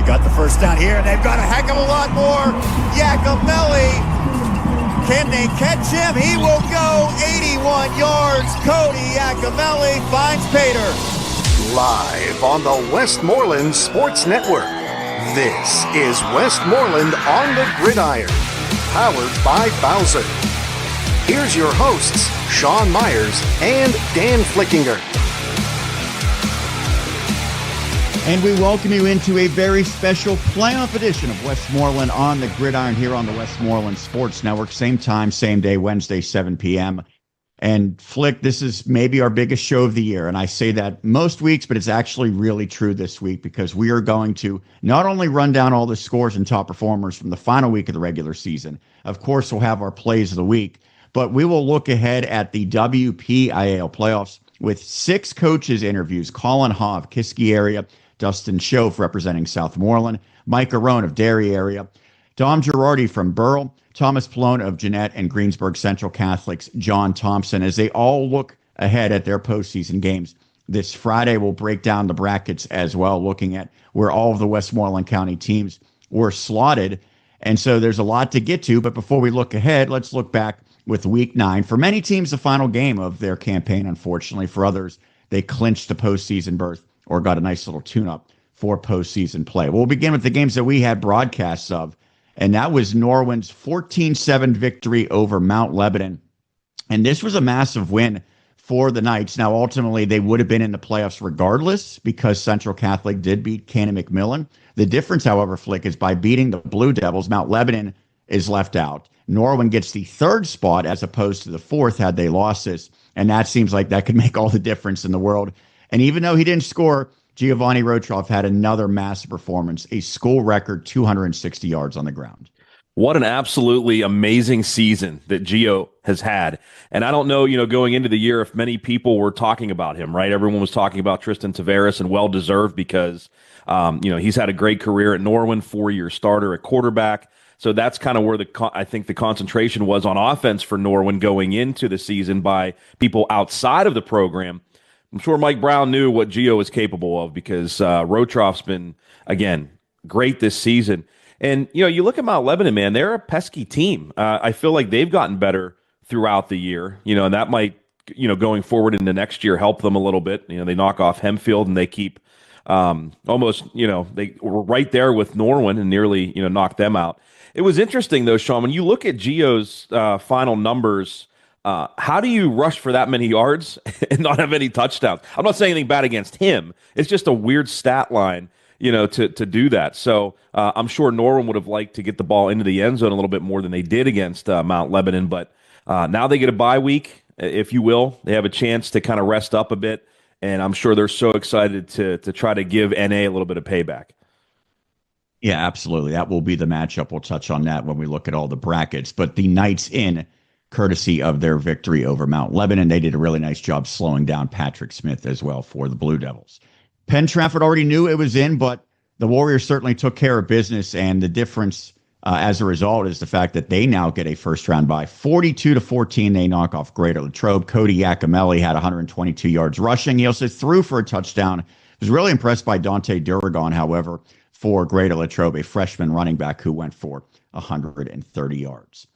got the first down here, and they've got a heck of a lot more. Iacomelli, can they catch him? He will go 81 yards. Cody Iacomelli finds Pater. Live on the Westmoreland Sports Network, this is Westmoreland on the Gridiron, powered by Bowser. Here's your hosts, Sean Myers and Dan Flickinger. And we welcome you into a very special playoff edition of Westmoreland on the Gridiron here on the Westmoreland Sports Network. Same time, same day, Wednesday, 7 p.m. And Flick, this is maybe our biggest show of the year. And I say that most weeks, but it's actually really true this week because we are going to not only run down all the scores and top performers from the final week of the regular season. Of course, we'll have our plays of the week, but we will look ahead at the WPIAL playoffs with 6 coaches interviews. Colin Hove, Kiski area. Dustin Schoaf representing Southmoreland, Mike Arone of Derry area, Dom Girardi from Burrell, Thomas Pallone of Jeanette and Greensburg Central Catholics, John Thompson, as they all look ahead at their postseason games. This Friday, we'll break down the brackets as well, looking at where all of the Westmoreland County teams were slotted. And so there's a lot to get to. But before we look ahead, let's look back with Week 9. For many teams, the final game of their campaign, unfortunately. For others, they clinched a postseason berth or got a nice little tune-up for postseason play. We'll begin with the games that we had broadcasts of, and that was Norwin's 14-7 victory over Mount Lebanon. And this was a massive win for the Knights. Now, ultimately, they would have been in the playoffs regardless because Central Catholic did beat Canon McMillan. The difference, however, Flick, is by beating the Blue Devils, Mount Lebanon is left out. Norwin gets the 3rd spot as opposed to the 4th had they lost this, and that seems like that could make all the difference in the world. And even though he didn't score, Giovanni Rotroff had another massive performance, a school record 260 yards on the ground. What an absolutely amazing season that Gio has had. And I don't know, going into the year, if many people were talking about him, right? Everyone was talking about Tristan Tavares, and well-deserved because, he's had a great career at Norwin, 4-year starter at quarterback. So that's kind of where I think the concentration was on offense for Norwin going into the season by people outside of the program. I'm sure Mike Brown knew what Gio was capable of because Rotroff's been, again, great this season. And, you look at Mount Lebanon, man, they're a pesky team. I feel like they've gotten better throughout the year, and that might, going forward into next year, help them a little bit. They knock off Hempfield and they keep almost, they were right there with Norwin and nearly, knocked them out. It was interesting, though, Sean, when you look at Gio's final numbers, how do you rush for that many yards and not have any touchdowns? I'm not saying anything bad against him. It's just a weird stat line, to do that. So I'm sure Norwin would have liked to get the ball into the end zone a little bit more than they did against Mount Lebanon. But now they get a bye week, if you will. They have a chance to kind of rest up a bit. And I'm sure they're so excited to try to give NA a little bit of payback. Yeah, absolutely. That will be the matchup. We'll touch on that when we look at all the brackets. But the Knights in, courtesy of their victory over Mount Lebanon. They did a really nice job slowing down Patrick Smith as well for the Blue Devils. Penn Trafford already knew it was in, but the Warriors certainly took care of business, and the difference as a result is the fact that they now get a first-round bye. 42-14, they knock off Greater Latrobe. Cody Iacomelli had 122 yards rushing. He also threw for a touchdown. I was really impressed by Dante Duragon, however, for Greater Latrobe, a freshman running back who went for 130 yards.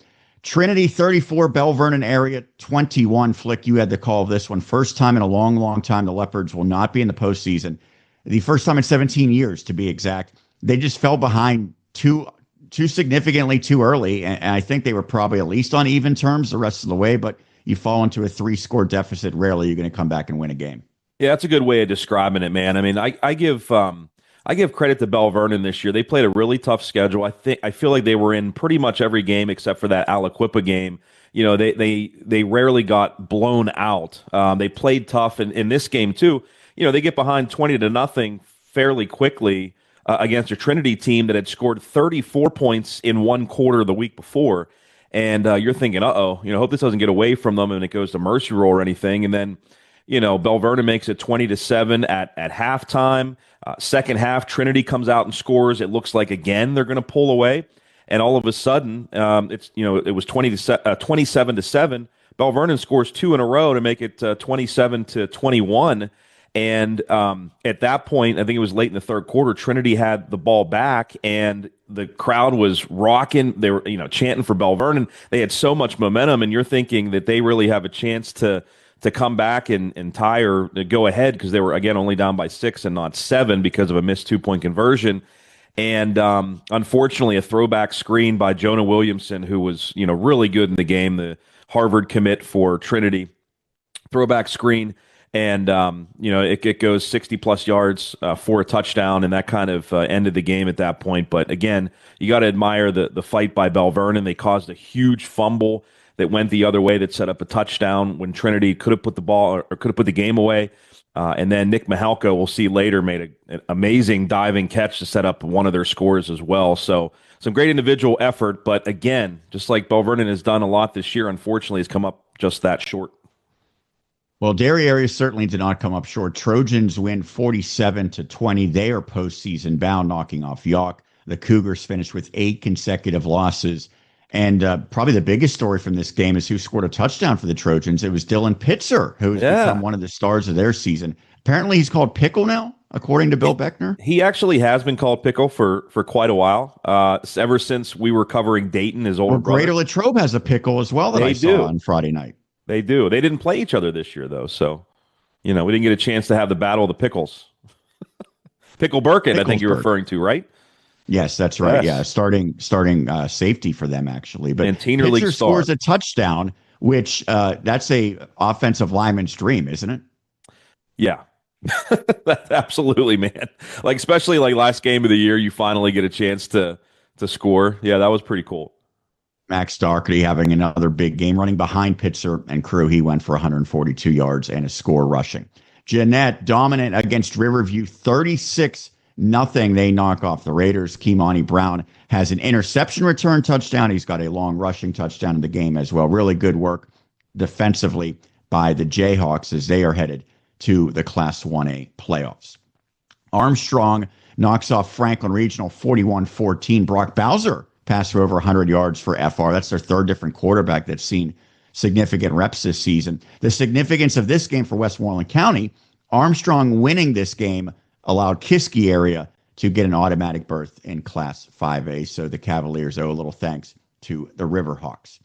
Trinity 34, Bell Vernon area 21. Flick, you had the call of this one. First time in a long, long time the Leopards will not be in the postseason. The first time in 17 years, to be exact. They just fell behind too significantly too early, and I think they were probably at least on even terms the rest of the way, but you fall into a 3-score deficit, rarely you're going to come back and win a game. Yeah, that's a good way of describing it, man. I mean, I give credit to Bell Vernon this year. They played a really tough schedule. I feel like they were in pretty much every game except for that Aliquippa game. They rarely got blown out. They played tough, and in this game too. They get behind 20-0 fairly quickly against a Trinity team that had scored 34 points in one quarter the week before. And you're thinking, hope this doesn't get away from them and it goes to mercy roll or anything. And then, Bell Vernon makes it 20-7 at halftime. Second half, Trinity comes out and scores. It looks like, again, they're going to pull away. And all of a sudden, it was 27-7. Bell Vernon scores 2 in a row to make it 27-21. And at that point, I think it was late in the third quarter, Trinity had the ball back and the crowd was rocking. They were, chanting for Bell Vernon. They had so much momentum, and you're thinking that they really have a chance to come back and tie or go ahead because they were, again, only down by 6 and not 7 because of a missed 2-point conversion. And unfortunately, a throwback screen by Jonah Williamson, who was, really good in the game, the Harvard commit for Trinity. Throwback screen. And, it goes 60-plus yards for a touchdown, and that kind of ended the game at that point. But, again, you got to admire the fight by Bell Vernon. They caused a huge fumble that went the other way that set up a touchdown when Trinity could have put the ball or could have put the game away. And then Nick Mihalko, we'll see later, made an amazing diving catch to set up one of their scores as well. So some great individual effort. But, again, just like Bell Vernon has done a lot this year, unfortunately, has come up just that short. Well, Dairy Area certainly did not come up short. Trojans win 47-20. They are postseason bound, knocking off York. The Cougars finished with 8 consecutive losses. And probably the biggest story from this game is who scored a touchdown for the Trojans. It was Dylan Pitzer, who has become one of the stars of their season. Apparently he's called Pickle now, according to Bill Beckner. He actually has been called Pickle for quite a while, ever since we were covering Dayton, his older brother. Greater Latrobe has a pickle as well that I saw on Friday night. They do. They didn't play each other this year, though. So, we didn't get a chance to have the battle of the pickles. Pickle Birkin, I think you're referring to, right? Yes, that's right. Yes. Yeah, starting safety for them, actually. But Pitzer scores a touchdown, which that's a offensive lineman's dream, isn't it? Yeah. Absolutely, man. Especially last game of the year, you finally get a chance to score. Yeah, that was pretty cool. Max Doherty having another big game running behind Pitzer and crew. He went for 142 yards and a score rushing. Jeanette dominant against Riverview, 36-0. They knock off the Raiders. Kimani Brown has an interception return touchdown. He's got a long rushing touchdown in the game as well. Really good work defensively by the Jayhawks as they are headed to the Class 1A playoffs. Armstrong knocks off Franklin Regional 41-14. Brock Bowser passed for over 100 yards for FR. That's their third different quarterback that's seen significant reps this season. The significance of this game for Westmoreland County, Armstrong winning this game allowed Kiski area to get an automatic berth in Class 5A. So the Cavaliers owe a little thanks to the Riverhawks.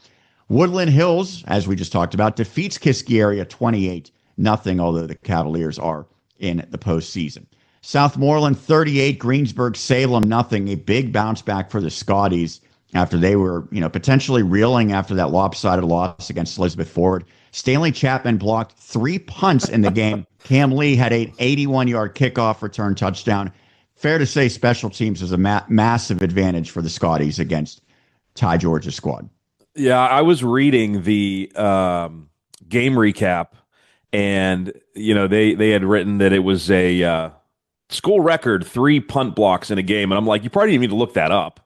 Woodland Hills, as we just talked about, defeats Kiski area 28-0, although the Cavaliers are in the postseason. Southmoreland 38, Greensburg Salem 0. A big bounce back for the Scotties after they were, potentially reeling after that lopsided loss against Elizabeth Forward. Stanley Chapman blocked 3 punts in the game. Cam Lee had an 81-yard kickoff return touchdown. Fair to say special teams was a massive advantage for the Scotties against Ty George's squad. Yeah, I was reading the game recap, and, they had written that it was a school record 3 punt blocks in a game. And I'm like, you probably didn't need to look that up.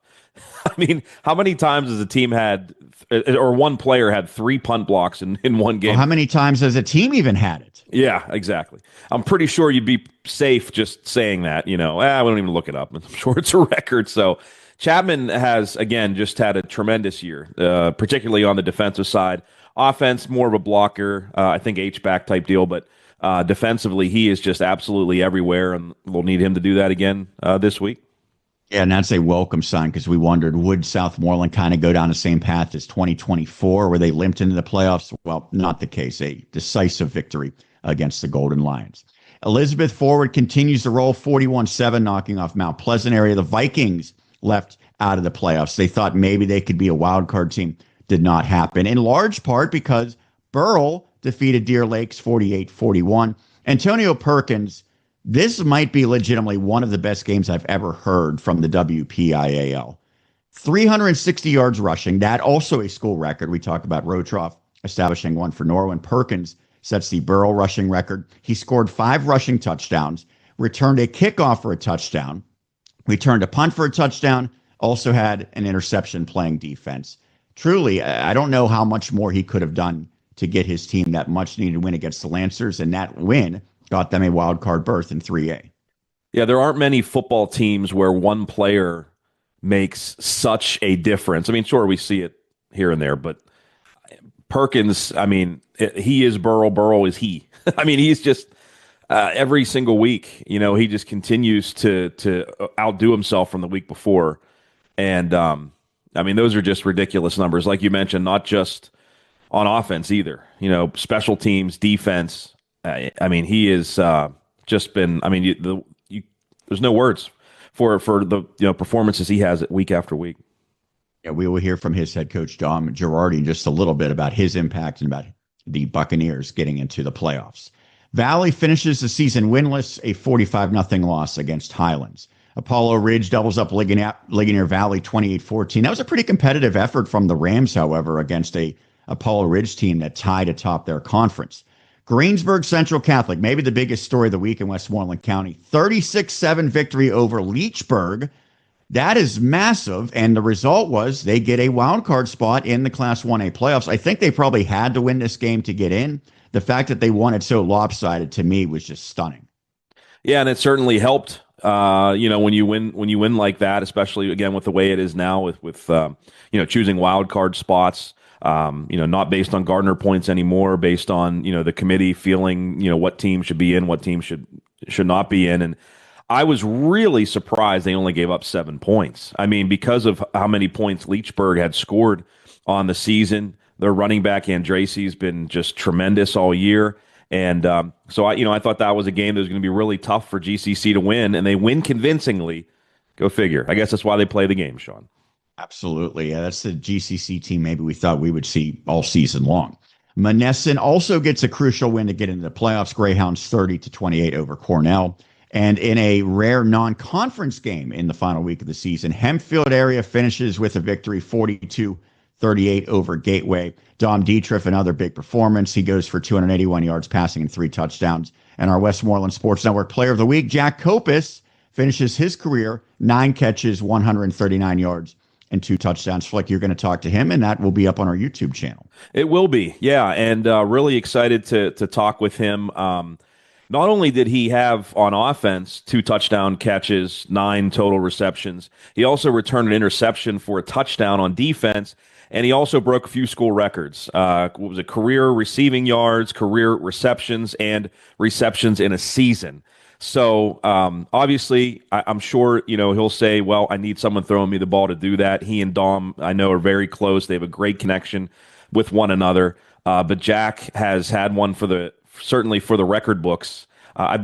I mean, how many times has a team had, or one player had 3 punt blocks in one game? Well, how many times has a team even had it? Yeah, exactly. I'm pretty sure you'd be safe just saying that, we don't even look it up. I'm sure it's a record. So Chapman has, again, just had a tremendous year, particularly on the defensive side. Offense, more of a blocker, I think H-back type deal, but defensively, he is just absolutely everywhere, and we'll need him to do that again this week. Yeah, and that's a welcome sign because we wondered, would Southmoreland kind of go down the same path as 2024 where they limped into the playoffs? Well, not the case. A decisive victory against the Golden Lions. Elizabeth Forward continues to roll 41-7, knocking off Mount Pleasant area. The Vikings left out of the playoffs. They thought maybe they could be a wild card team. Did not happen, in large part because Burrell defeated Deer Lakes 48-41. Antonio Perkins, this might be legitimately one of the best games I've ever heard from the WPIAL. 360 yards rushing, that also a school record. We talked about Rotroff establishing one for Norwin. Perkins sets the Burrell rushing record. He scored 5 rushing touchdowns, returned a kickoff for a touchdown, returned a punt for a touchdown, also had an interception playing defense. Truly, I don't know how much more he could have done to get his team that much needed win against the Lancers, and that win got them a wild card berth in 3A. Yeah, there aren't many football teams where one player makes such a difference. I mean, sure, we see it here and there, but Perkins, I mean, he is Burrow. Burrow is he. I mean, he's just every single week. He just continues to outdo himself from the week before. And I mean, those are just ridiculous numbers. Like you mentioned, not just on offense either. Special teams, defense. I mean, he is just been. I mean, there's no words for the performances he has week after week. Yeah, we will hear from his head coach Dom Girardi in just a little bit about his impact and about the Buccaneers getting into the playoffs. Valley finishes the season winless, a 45-0 loss against Highlands. Apollo Ridge doubles up Ligonier Valley 28-14. That was a pretty competitive effort from the Rams, however, against a Apollo Ridge team that tied atop their conference. Greensburg Central Catholic, maybe the biggest story of the week in Westmoreland County, 36-7 victory over Leechburg. That is massive, and the result was they get a wild card spot in the Class 1A playoffs. I think they probably had to win this game to get in. The fact that they won it so lopsided, to me, was just stunning. Yeah, and it certainly helped. When you win like that, especially again with the way it is now with choosing wild card spots. Not based on Gardner points anymore, based on the committee feeling what team should be in, what team should not be in, and I was really surprised they only gave up 7 points. I mean, because of how many points Leechburg had scored on the season, their running back Andrace's been just tremendous all year. And so I thought that was a game that was going to be really tough for GCC to win, and they win convincingly. Go figure. I guess that's why they play the game, Sean. Absolutely. Yeah, that's the GCC team maybe we thought we would see all season long. Monessen also gets a crucial win to get into the playoffs. Greyhounds 30-28 over Cornell. And in a rare non-conference game in the final week of the season, Hempfield area finishes with a victory 42-38 over Gateway. Dom Dietrich, another big performance. He goes for 281 yards passing and 3 touchdowns. And our Westmoreland Sports Network Player of the Week, Jack Kopis, finishes his career 9 catches, 139 yards, and 2 touchdowns. Flick, you're going to talk to him, and that will be up on our YouTube channel. It will be, yeah, and really excited to talk with him. Not only did he have on offense 2 touchdown catches, 9 total receptions, he also returned an interception for a touchdown on defense, and he also broke a few school records. What was it? Career receiving yards, career receptions, and receptions in a season. So obviously, I'm sure he'll say, "Well, I need someone throwing me the ball to do that." He and Dom, I know, are very close. They have a great connection with one another. But Jack has had one certainly for the record books. I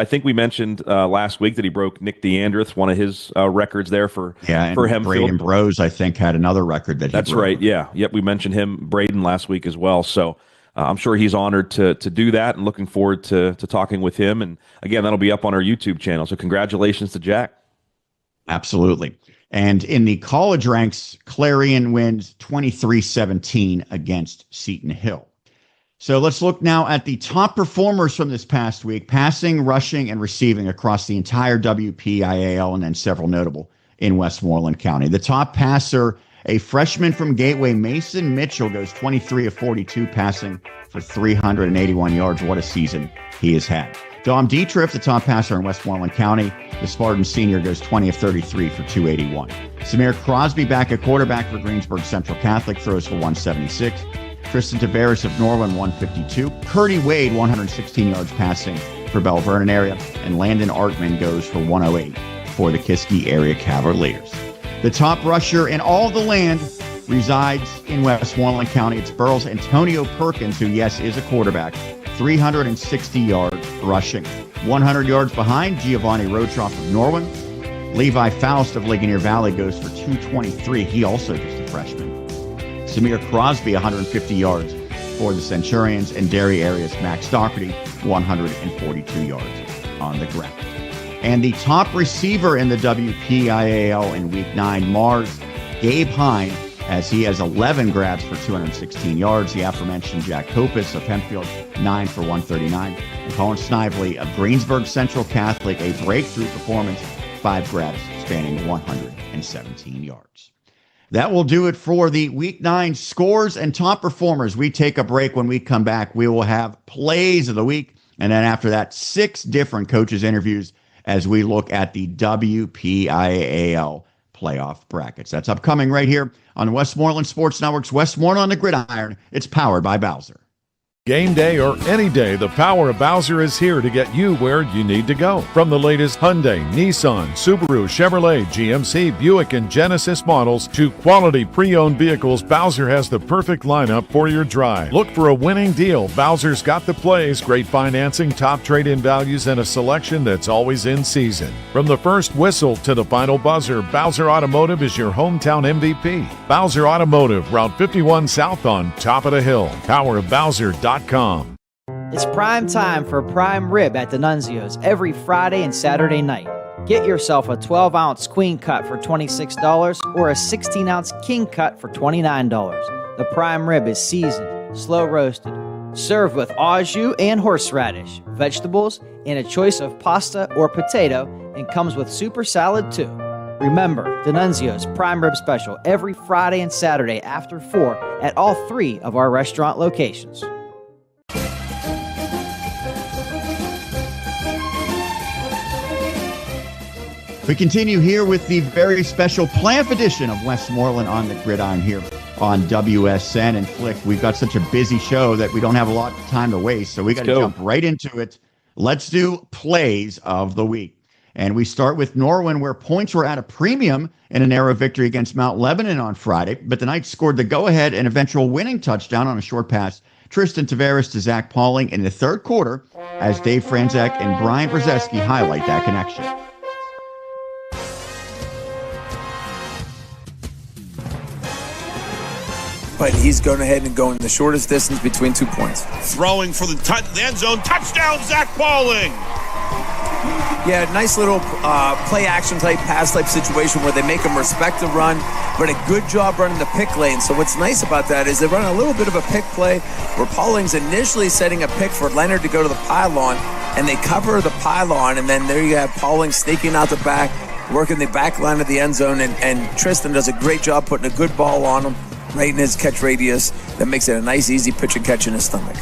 think we mentioned last week that he broke Nick DeAndreth, one of his records there for Hempfield. Braden Brose, I think, had another record that he That's broke. right, yeah. Yep, we mentioned him, Braden, last week as well. So I'm sure he's honored to do that and looking forward to talking with him. And again, that'll be up on our YouTube channel. So congratulations to Jack. Absolutely. And in the college ranks, Clarion wins 23-17 against Seton Hill. So let's look now at the top performers from this past week, passing, rushing, and receiving across the entire WPIAL, and then several notable in Westmoreland County. The top passer, a freshman from Gateway, Mason Mitchell, goes 23 of 42, passing for 381 yards. What a season he has had. Dom Dietrich, the top passer in Westmoreland County, the Spartan senior, goes 20 of 33 for 281. Samir Crosby, back at quarterback for Greensburg Central Catholic, throws for 176. Tristan Tavares of Norland, 152. Curdy Wade, 116 yards passing for Bell Vernon area. And Landon Artman goes for 108 for the Kiski area Cavaliers. The top rusher in all the land resides in Westmoreland County. It's Burrell's Antonio Perkins, who, yes, is a quarterback. 360 yards rushing. 100 yards behind, Giovanni Rotroff of Norwin. Levi Faust of Ligonier Valley goes for 223. He also just a freshman. Samir Crosby, 150 yards for the Centurions, and Derry area's Max Doherty, 142 yards on the ground. And the top receiver in the WPIAL in Week 9, Mars, Gabe Hine, as he has 11 grabs for 216 yards. The aforementioned Jack Kopis of Hempfield, 9 for 139. And Colin Snively of Greensburg Central Catholic, a breakthrough performance, 5 grabs spanning 117 yards. That will do it for the Week 9 scores and top performers. We take a break. When we come back, we will have plays of the week. And then after that, 6 different coaches' interviews as we look at the WPIAL playoff brackets. That's upcoming right here on Westmoreland Sports Network's Westmoreland on the Gridiron. It's powered by Bowser. Game day or any day, the power of Bowser is here to get you where you need to go. From the latest Hyundai, Nissan, Subaru, Chevrolet, GMC, Buick, and Genesis models to quality pre-owned vehicles, Bowser has the perfect lineup for your drive. Look for a winning deal. Bowser's got the plays, great financing, top trade-in values, and a selection that's always in season. From the first whistle to the final buzzer, Bowser Automotive is your hometown MVP. Bowser Automotive, Route 51 South on top of the hill. PowerofBowser.com. It's prime time for prime rib at D'Annunzio's every Friday and Saturday night. Get yourself a 12-ounce queen cut for $26 or a 16-ounce king cut for $29. The prime rib is seasoned, slow roasted, served with au jus and horseradish, vegetables, and a choice of pasta or potato, and comes with super salad too. Remember, D'Annunzio's prime rib special every Friday and Saturday after 4 at all 3 of our restaurant locations. We continue here with the very special playoff edition of Westmoreland on the Gridiron here on WSN. And Flick, we've got such a busy show that we don't have a lot of time to waste, so we got to jump right into it. Let's do plays of the week. And we start with Norwin, where points were at a premium in a narrow victory against Mount Lebanon on Friday, but the Knights scored the go-ahead and eventual winning touchdown on a short pass. Tristan Tavares to Zach Pauling in the third quarter as Dave Franzek and Brian Brzezinski highlight that connection. But he's going ahead and going the shortest distance between 2 points. Throwing for the end zone. Touchdown, Zach Pauling. Yeah, nice little play action type, pass type situation where they make him respect the run, but a good job running the pick lane. So what's nice about that is they run a little bit of a pick play where Pauling's initially setting a pick for Leonard to go to the pylon, and they cover the pylon, and then there you have Pauling sneaking out the back, working the back line of the end zone, and Tristan does a great job putting a good ball on him right in his catch radius that makes it a nice, easy pitch and catch in his stomach.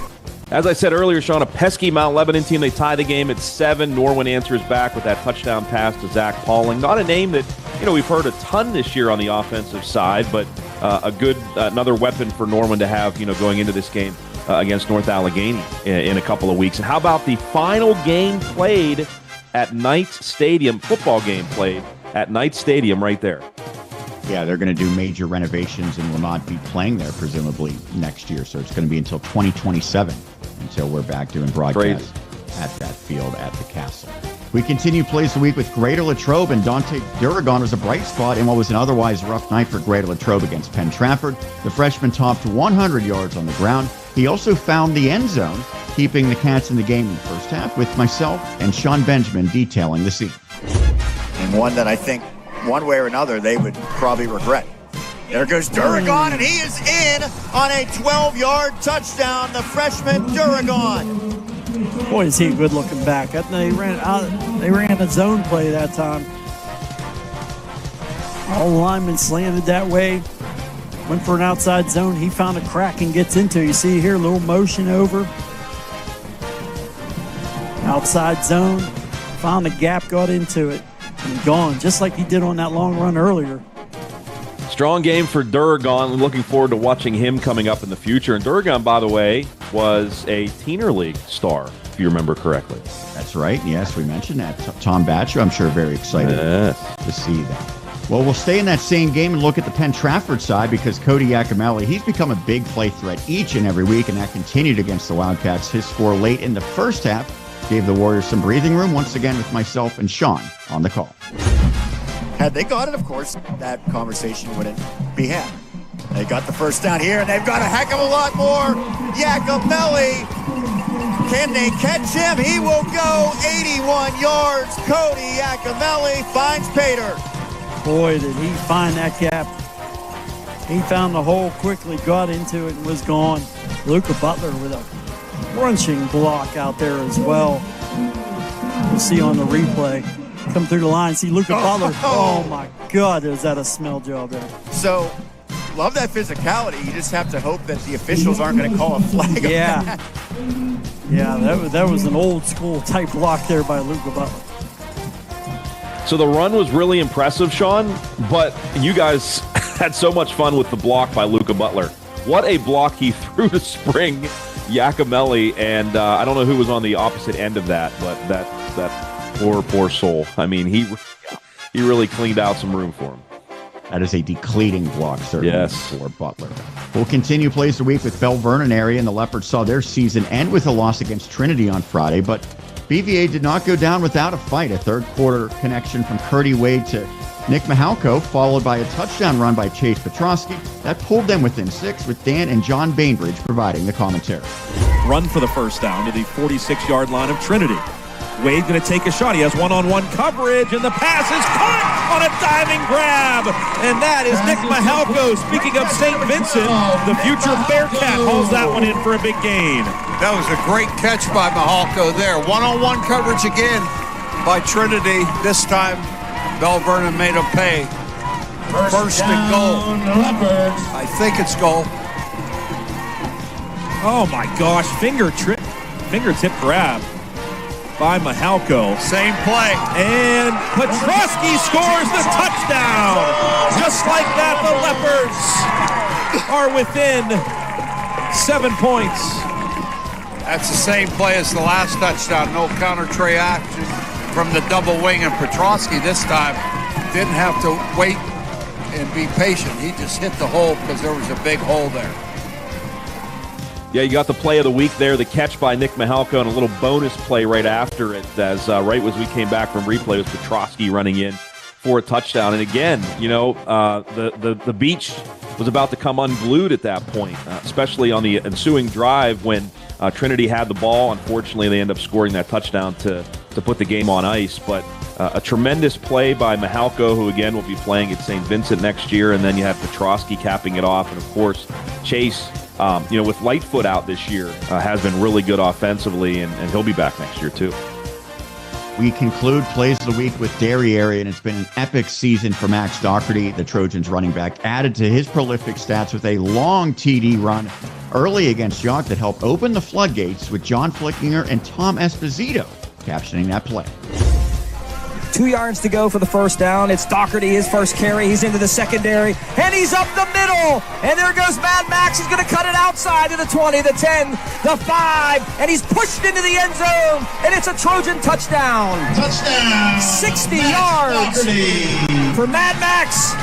As I said earlier, Sean, a pesky Mount Lebanon team. They tie the game at 7. Norwin answers back with that touchdown pass to Zach Pauling. Not a name that, we've heard a ton this year on the offensive side, but a good another weapon for Norwin to have, going into this game against North Allegheny in a couple of weeks. And how about the final game played at Knights Stadium, football game played at Knights Stadium right there? Yeah, they're going to do major renovations and will not be playing there presumably next year. So it's going to be until 2027 until we're back doing broadcasts at that field at the Castle. We continue plays of the week with Greater Latrobe, and Dante Duragon was a bright spot in what was an otherwise rough night for Greater Latrobe against Penn Trafford. The freshman topped 100 yards on the ground. He also found the end zone, keeping the Cats in the game in the first half, with myself and Sean Benjamin detailing the scene. And one that I think one way or another they would probably regret. There goes Duragon, and he is in on a 12-yard touchdown, the freshman Duragon. Boy, is he a good-looking back. They ran a zone play that time. All the linemen slanted that way. Went for an outside zone. He found a crack and gets into it. You see here, a little motion over. Outside zone. Found the gap, got into it, and gone, just like he did on that long run earlier. Strong game for Duragon. Looking forward to watching him coming up in the future. And Duragon, by the way, was a Teener League star, if you remember correctly. That's right. Yes, we mentioned that. Tom Batcher, I'm sure, very excited to see that. Well, we'll stay in that same game and look at the Penn Trafford side because Cody Yakimelli, he's become a big play threat each and every week, and that continued against the Wildcats. His score late in the first half gave the Warriors some breathing room, once again with myself and Sean on the call. Had they got it, of course, that conversation wouldn't be had. They got the first down here, and they've got a heck of a lot more. Yakimelli, can they catch him? He will go 81 yards. Cody Yakimelli finds Pater. Boy, did he find that gap. He found the hole quickly, got into it, and was gone. Luca Butler with a crunching block out there as well. We'll see on the replay. Come through the line, see Luca Butler. Oh my God, is that a smell job there? So, love that physicality. You just have to hope that the officials aren't going to call a flag. Yeah. Yeah, that was an old school type block there by Luca Butler. So the run was really impressive, Sean, but you guys had so much fun with the block by Luca Butler. What a block he threw to Spring Iacomelli, and I don't know who was on the opposite end of that, but that poor soul. I mean, he really cleaned out some room for him. That is a decleating block, certainly, yes, for Butler. We'll continue plays of the week with Bell Vernon area, and the Leopards saw their season end with a loss against Trinity on Friday, but BVA did not go down without a fight. A third-quarter connection from Curdy Wade to Nick Mihalko, followed by a touchdown run by Chase Petrosky. That pulled them within 6, with Dan and John Bainbridge providing the commentary. Run for the first down to the 46-yard line of Trinity. Wade going to take a shot. He has one-on-one coverage, and the pass is caught on a diving grab. And that is Nick Mihalko. Speaking of St. Vincent, the future Bearcat hauls that one in for a big gain. That was a great catch by Mihalko there. One-on-one coverage again by Trinity. This time, Bell Vernon made him pay. First and goal. I think it's goal. Oh my gosh, fingertip grab by Mihalko. Same play. And Petrosky scores the touchdown. Just like that, the Leopards are within 7 points. That's the same play as the last touchdown. No counter tray action from the double wing, and Petrosky this time didn't have to wait and be patient. He just hit the hole because there was a big hole there. Yeah, you got the play of the week there, the catch by Nick Mihalko, and a little bonus play right after it, as right as we came back from replay, was Petrosky running in for a touchdown. And again, the beach was about to come unglued at that point, especially on the ensuing drive when Trinity had the ball. Unfortunately, they end up scoring that touchdown to put the game on ice. But a tremendous play by Mihalko, who again will be playing at St. Vincent next year, and then you have Petrosky capping it off, and of course Chase. With Lightfoot out this year, has been really good offensively, and he'll be back next year too. We conclude plays of the week with Dairy Area, and it's been an epic season for Max Doherty, the Trojans running back, added to his prolific stats with a long TD run early against York that helped open the floodgates, with John Flickinger and Tom Esposito captioning that play. 2 yards to go for the first down. It's Doherty, his first carry. He's into the secondary, and he's up the middle. And there goes Mad Max. He's going to cut it outside to the 20, the 10, the 5, and he's pushed into the end zone, and it's a Trojan touchdown. Touchdown! 60 yards for Mad Max.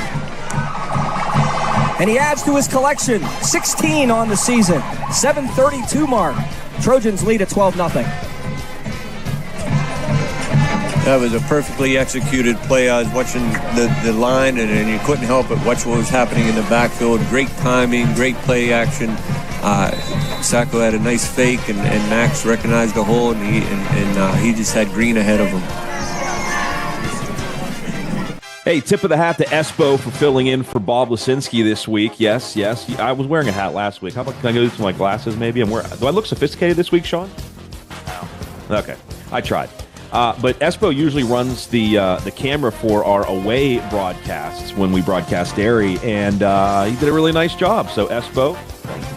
And he adds to his collection, 16 on the season, 7:32 mark. Trojans lead at 12-0. That was a perfectly executed play. I was watching the line, and you couldn't help but watch what was happening in the backfield. Great timing, great play action. Sacco had a nice fake, and Max recognized the hole, and he just had Green ahead of him. Hey, tip of the hat to Espo for filling in for Bob Lisinski this week. Yes. I was wearing a hat last week. How about, can I go to my glasses maybe? Do I look sophisticated this week, Sean? No. Okay, I tried. But Espo usually runs the camera for our away broadcasts when we broadcast Dairy, and he did a really nice job. So, Espo, thank you.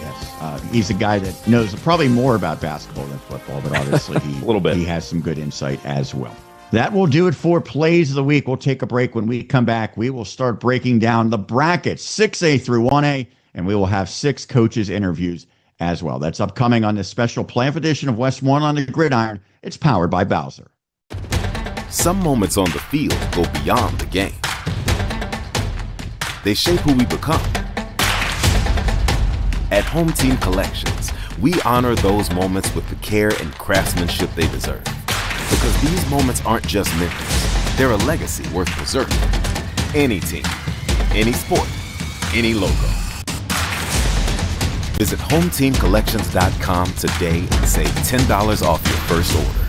Yes, he's a guy that knows probably more about basketball than football, but obviously a little bit. He has some good insight as well. That will do it for Plays of the Week. We'll take a break. When we come back, we will start breaking down the brackets, 6A through 1A, and we will have 6 coaches' interviews as well. That's upcoming on this special playoff edition of Westmoreland on the Gridiron. It's powered by Bowser. Some moments on the field go beyond the game. They shape who we become. At Home Team Collections, we honor those moments with the care and craftsmanship they deserve. Because these moments aren't just memories. They're a legacy worth preserving. Any team, any sport, any logo. Visit HomeTeamCollections.com today and save $10 off your first order.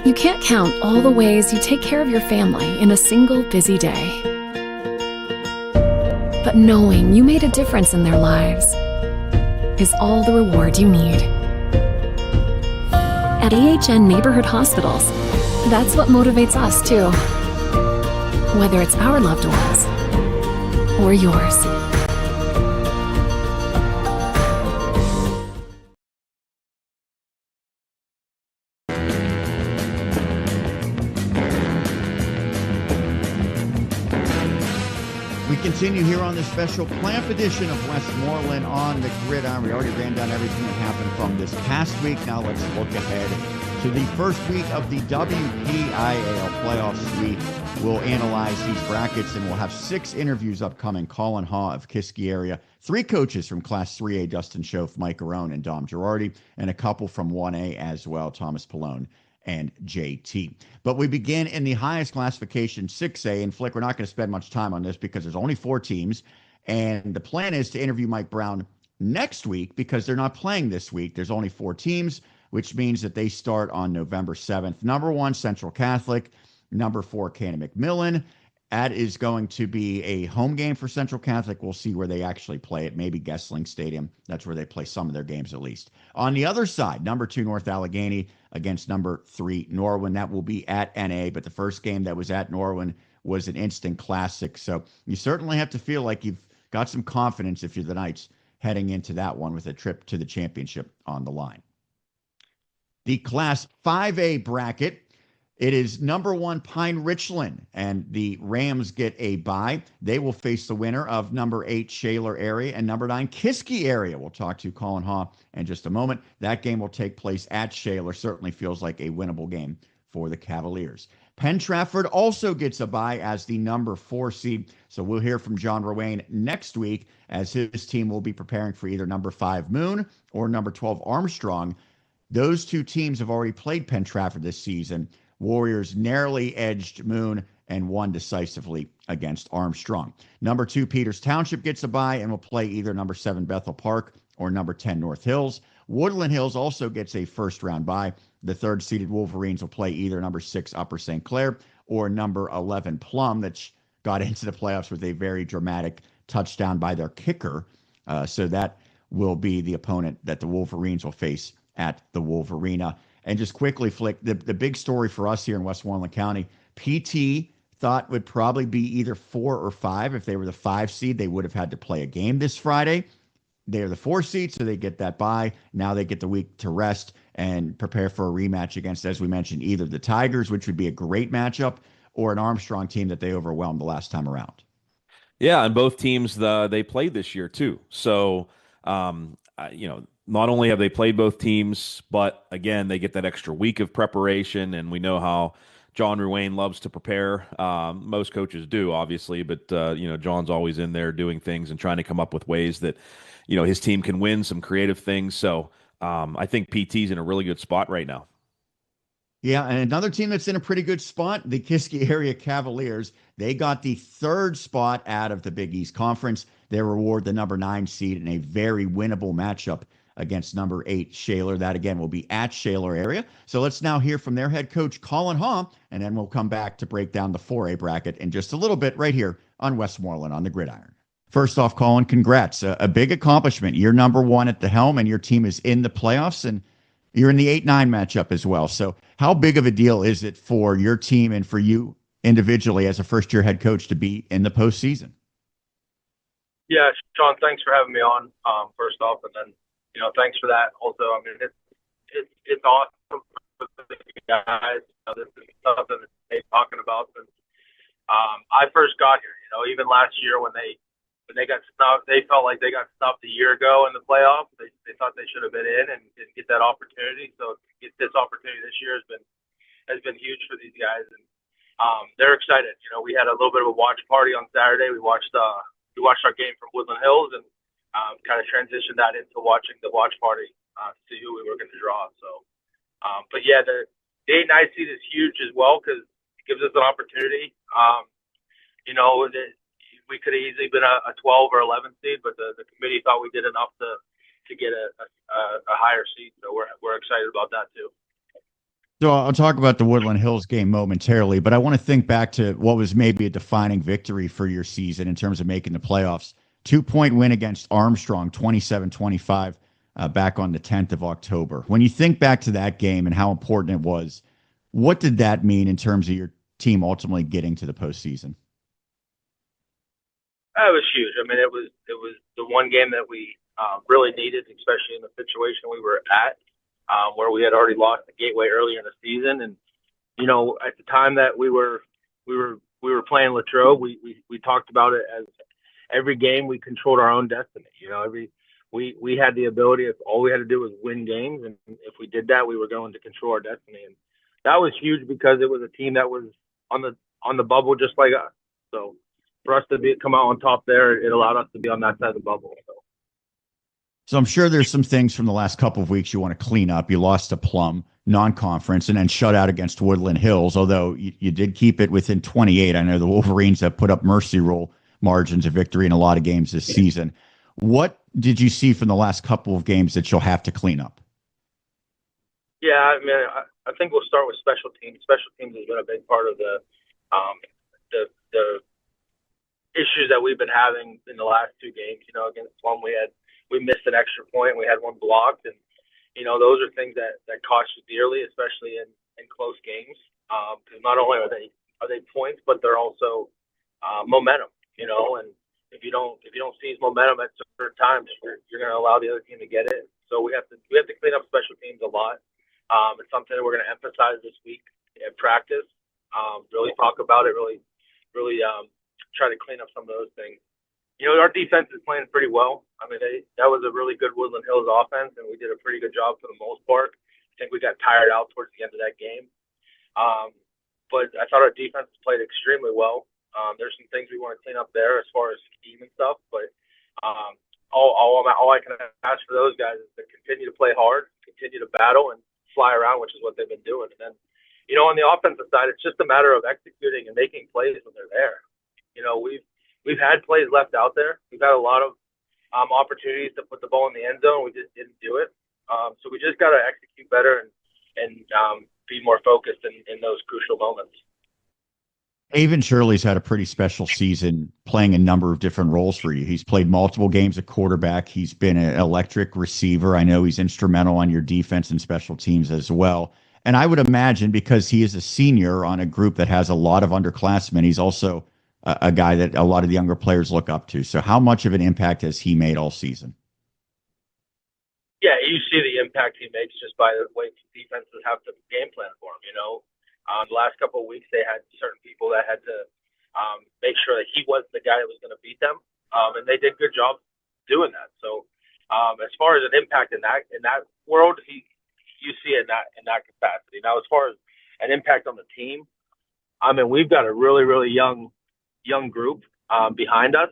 You can't count all the ways you take care of your family in a single busy day. But knowing you made a difference in their lives is all the reward you need. At AHN Neighborhood Hospitals, that's what motivates us too. Whether it's our loved ones or yours. continue here on this special playoff edition of Westmoreland on the Gridiron. We already ran down everything that happened from this past week. Now let's look ahead to the first week of the WPIAL playoffs. We will analyze these brackets, and we'll have 6 interviews upcoming. Colin Haw of Kiski area, 3 coaches from Class 3A, Dustin Schoaf, Mike Arone, and Dom Girardi, and a couple from 1A as well, Thomas Pallone and JT. But we begin in the highest classification, 6A. And Flick, we're not going to spend much time on this because there's only 4 teams. And the plan is to interview Mike Brown next week because they're not playing this week. There's only 4 teams, which means that they start on November 7th. Number 1, Central Catholic. Number 4, Cannon McMillan. That is going to be a home game for Central Catholic. We'll see where they actually play it. Maybe Gessling Stadium. That's where they play some of their games at least. On the other side, number 2, North Allegheny against number 3, Norwin. That will be at NA, but the first game that was at Norwin was an instant classic. So you certainly have to feel like you've got some confidence if you're the Knights heading into that one with a trip to the championship on the line. The Class 5A bracket. It is number 1, Pine Richland, and the Rams get a bye. They will face the winner of number 8, Shaler area, and number 9, Kiski area. We'll talk to Colin Haw in just a moment. That game will take place at Shaler. Certainly feels like a winnable game for the Cavaliers. Penn Trafford also gets a bye as the number 4 seed. So we'll hear from John Rowane next week as his team will be preparing for either number 5, Moon, or number 12, Armstrong. Those 2 teams have already played Penn Trafford this season. Warriors narrowly edged Moon and won decisively against Armstrong. Number 2, Peters Township gets a bye and will play either number 7, Bethel Park, or number 10, North Hills. Woodland Hills also gets a first-round bye. The 3rd-seeded Wolverines will play either number 6, Upper St. Clair, or number 11, Plum, that got into the playoffs with a very dramatic touchdown by their kicker. So that will be the opponent that the Wolverines will face at the Wolverina. And just quickly, Flick, the big story for us here in Westmoreland County, PT thought would probably be either 4 or 5. If they were the 5 seed, they would have had to play a game this Friday. They are the 4 seed, so they get that bye. Now they get the week to rest and prepare for a rematch against, as we mentioned, either the Tigers, which would be a great matchup, or an Armstrong team that they overwhelmed the last time around. Yeah, and both teams they played this year too. So, not only have they played both teams, but again, they get that extra week of preparation, and we know how John Ruane loves to prepare. Most coaches do, obviously, but John's always in there doing things and trying to come up with ways that his team can win, some creative things. So I think PT's in a really good spot right now. Yeah, and another team that's in a pretty good spot, the Kiski area Cavaliers. They got the 3rd spot out of the Big East Conference. They reward the number 9 seed in a very winnable matchup against number 8, Shaler. That, again, will be at Shaler area. So let's now hear from their head coach, Colin Haw, and then we'll come back to break down the 4A bracket in just a little bit right here on Westmoreland on the Gridiron. First off, Colin, congrats. A big accomplishment. You're number 1 at the helm, and your team is in the playoffs, and you're in the 8-9 matchup as well. So how big of a deal is it for your team and for you individually as a first-year head coach to be in the postseason? Yeah, Sean, thanks for having me on, first off, and then thanks for that. Also, I mean, it's awesome for the guys. This is something that they're talking about since I first got here. Even last year when they got snubbed, they felt like they got snubbed a year ago in the playoffs. They thought they should have been in and didn't get that opportunity. So to get this opportunity this year has been huge for these guys, and they're excited. We had a little bit of a watch party on Saturday. We watched our game from Woodland Hills and kind of transitioned that into watching the watch party to see who we were going to draw. So, but yeah, the 8-9 seed is huge as well because it gives us an opportunity. We could have easily been a 12 or 11 seed, but the committee thought we did enough to get a higher seed. So we're excited about that too. So I'll talk about the Woodland Hills game momentarily, but I want to think back to what was maybe a defining victory for your season in terms of making the playoffs. 2-point win against Armstrong, 27-25, back on the 10th of October. When you think back to that game and how important it was, what did that mean in terms of your team ultimately getting to the postseason? It was huge. I mean, it was the one game that we really needed, especially in the situation we were at, where we had already lost the Gateway earlier in the season. And at the time that we were playing Latrobe, we talked about it every game we controlled our own destiny. You know, we had the ability, if all we had to do was win games, and if we did that, we were going to control our destiny. And that was huge because it was a team that was on the bubble just like us. So for us to come out on top there, it allowed us to be on that side of the bubble. So I'm sure there's some things from the last couple of weeks you want to clean up. You lost to Plum, non-conference, and then shut out against Woodland Hills, although you did keep it within 28. I know the Wolverines have put up mercy rule margins of victory in a lot of games this season. What did you see from the last couple of games that you'll have to clean up? Yeah, I mean, I think we'll start with special teams. Special teams has been a big part of the issues that we've been having in the last two games. You know, against Plum, we missed an extra point. We had one blocked, and you know, those are things that cost you dearly, especially in close games. Because not only are they points, but they're also momentum. You know, and if you don't seize momentum at certain times, you're going to allow the other team to get it. So we have to clean up special teams a lot. It's something that we're going to emphasize this week at practice. Really talk about it. Really try to clean up some of those things. You know, our defense is playing pretty well. I mean, that was a really good Woodland Hills offense, and we did a pretty good job for the most part. I think we got tired out towards the end of that game. But I thought our defense played extremely well. There's some things we want to clean up there as far as scheme and stuff, but all I can ask for those guys is to continue to play hard, continue to battle, and fly around, which is what they've been doing. And then, you know, on the offensive side, it's just a matter of executing and making plays when they're there. You know, we've had plays left out there. We've had a lot of opportunities to put the ball in the end zone. We just didn't do it. So we just got to execute better and be more focused in those crucial moments. Avon Shirley's had a pretty special season playing a number of different roles for you. He's played multiple games at quarterback. He's been an electric receiver. I know he's instrumental on your defense and special teams as well. And I would imagine because he is a senior on a group that has a lot of underclassmen, he's also a guy that a lot of the younger players look up to. So how much of an impact has he made all season? Yeah, you see the impact he makes just by the way defenses have to game plan for him, you know. The last couple of weeks, they had certain people that had to make sure that he wasn't the guy that was going to beat them, and they did a good job doing that. So, as far as an impact in that world, you see it in that capacity. Now, as far as an impact on the team, I mean, we've got a really, really young group behind us,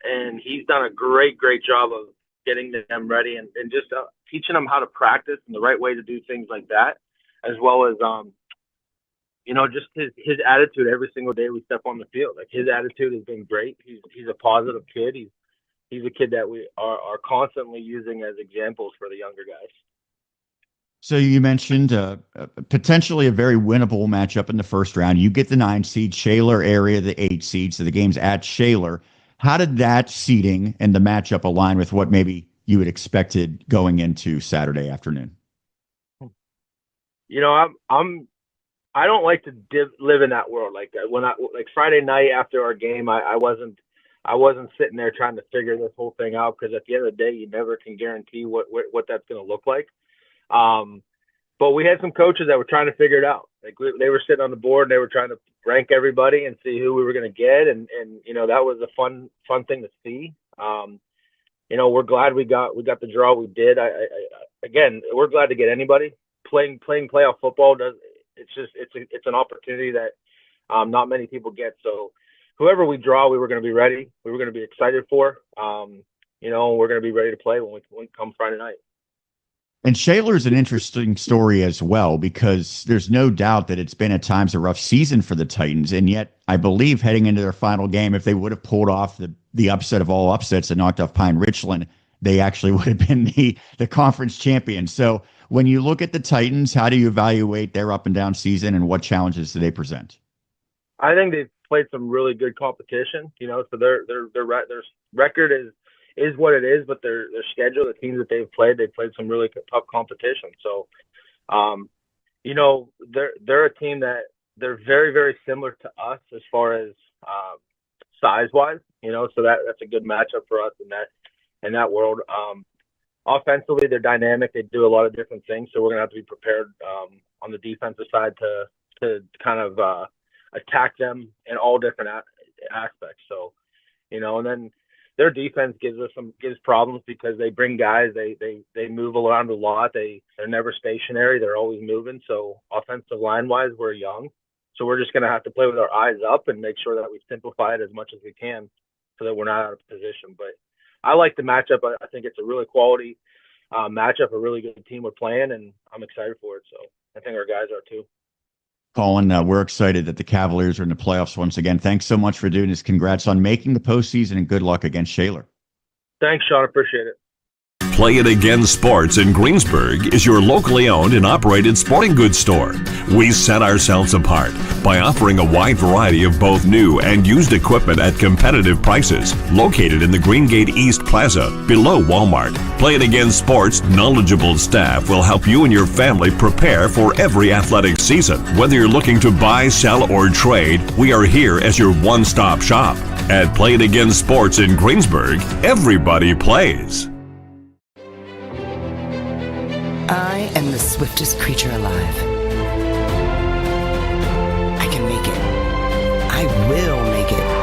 and he's done a great job of getting them ready and just teaching them how to practice and the right way to do things like that, as well as you know, just his attitude every single day we step on the field. Like, his attitude has been great. He's a positive kid. He's a kid that we are constantly using as examples for the younger guys. So you mentioned potentially a very winnable matchup in the first round. You get the 9 seed, Shaler area the 8 seed, so the game's at Shaler. How did that seeding and the matchup align with what maybe you had expected going into Saturday afternoon? You know, I don't like to live in that world. Like Friday night after our game, I wasn't sitting there trying to figure this whole thing out, because at the end of the day, you never can guarantee what that's going to look like. But we had some coaches that were trying to figure it out. Like, they were sitting on the board and they were trying to rank everybody and see who we were going to get. And, you know, that was a fun thing to see. You know, we're glad we got the draw we did. Again, we're glad to get anybody playing playoff football. It's an opportunity that not many people get. So whoever we draw, we were going to be ready. We were going to be excited for. You know, we're going to be ready to play when we come Friday night. And Shaler's an interesting story as well, because there's no doubt that it's been at times a rough season for the Titans. And yet, I believe heading into their final game, if they would have pulled off the upset of all upsets and knocked off Pine Richland, they actually would have been the conference champion. So when you look at the Titans, how do you evaluate their up and down season, and what challenges do they present? I think they've played some really good competition. You know, so their record is what it is, but their schedule, the teams that they've played some really tough competition. So, you know, they're a team that they're very, very similar to us as far as size wise. You know, so that's a good matchup for us in that world. Offensively, they're dynamic. They do a lot of different things, so we're gonna have to be prepared on the defensive side to kind of attack them in all different aspects. So, you know, and then their defense gives problems because they bring guys, they move around a lot. They're never stationary. They're always moving. So offensive line wise, we're young. So we're just going to have to play with our eyes up and make sure that we simplify it as much as we can so that we're not out of position. But I like the matchup. I think it's a really quality matchup, a really good team we're playing, and I'm excited for it. So I think our guys are too. Colin, we're excited that the Cavaliers are in the playoffs once again. Thanks so much for doing this. Congrats on making the postseason, and good luck against Shaler. Thanks, Sean. Appreciate it. Play It Again Sports in Greensburg is your locally owned and operated sporting goods store. We set ourselves apart by offering a wide variety of both new and used equipment at competitive prices. Located in the Greengate East Plaza, below Walmart, Play It Again Sports' knowledgeable staff will help you and your family prepare for every athletic season. Whether you're looking to buy, sell, or trade, we are here as your one-stop shop. At Play It Again Sports in Greensburg, everybody plays. I am the swiftest creature alive. I can make it. I will make it.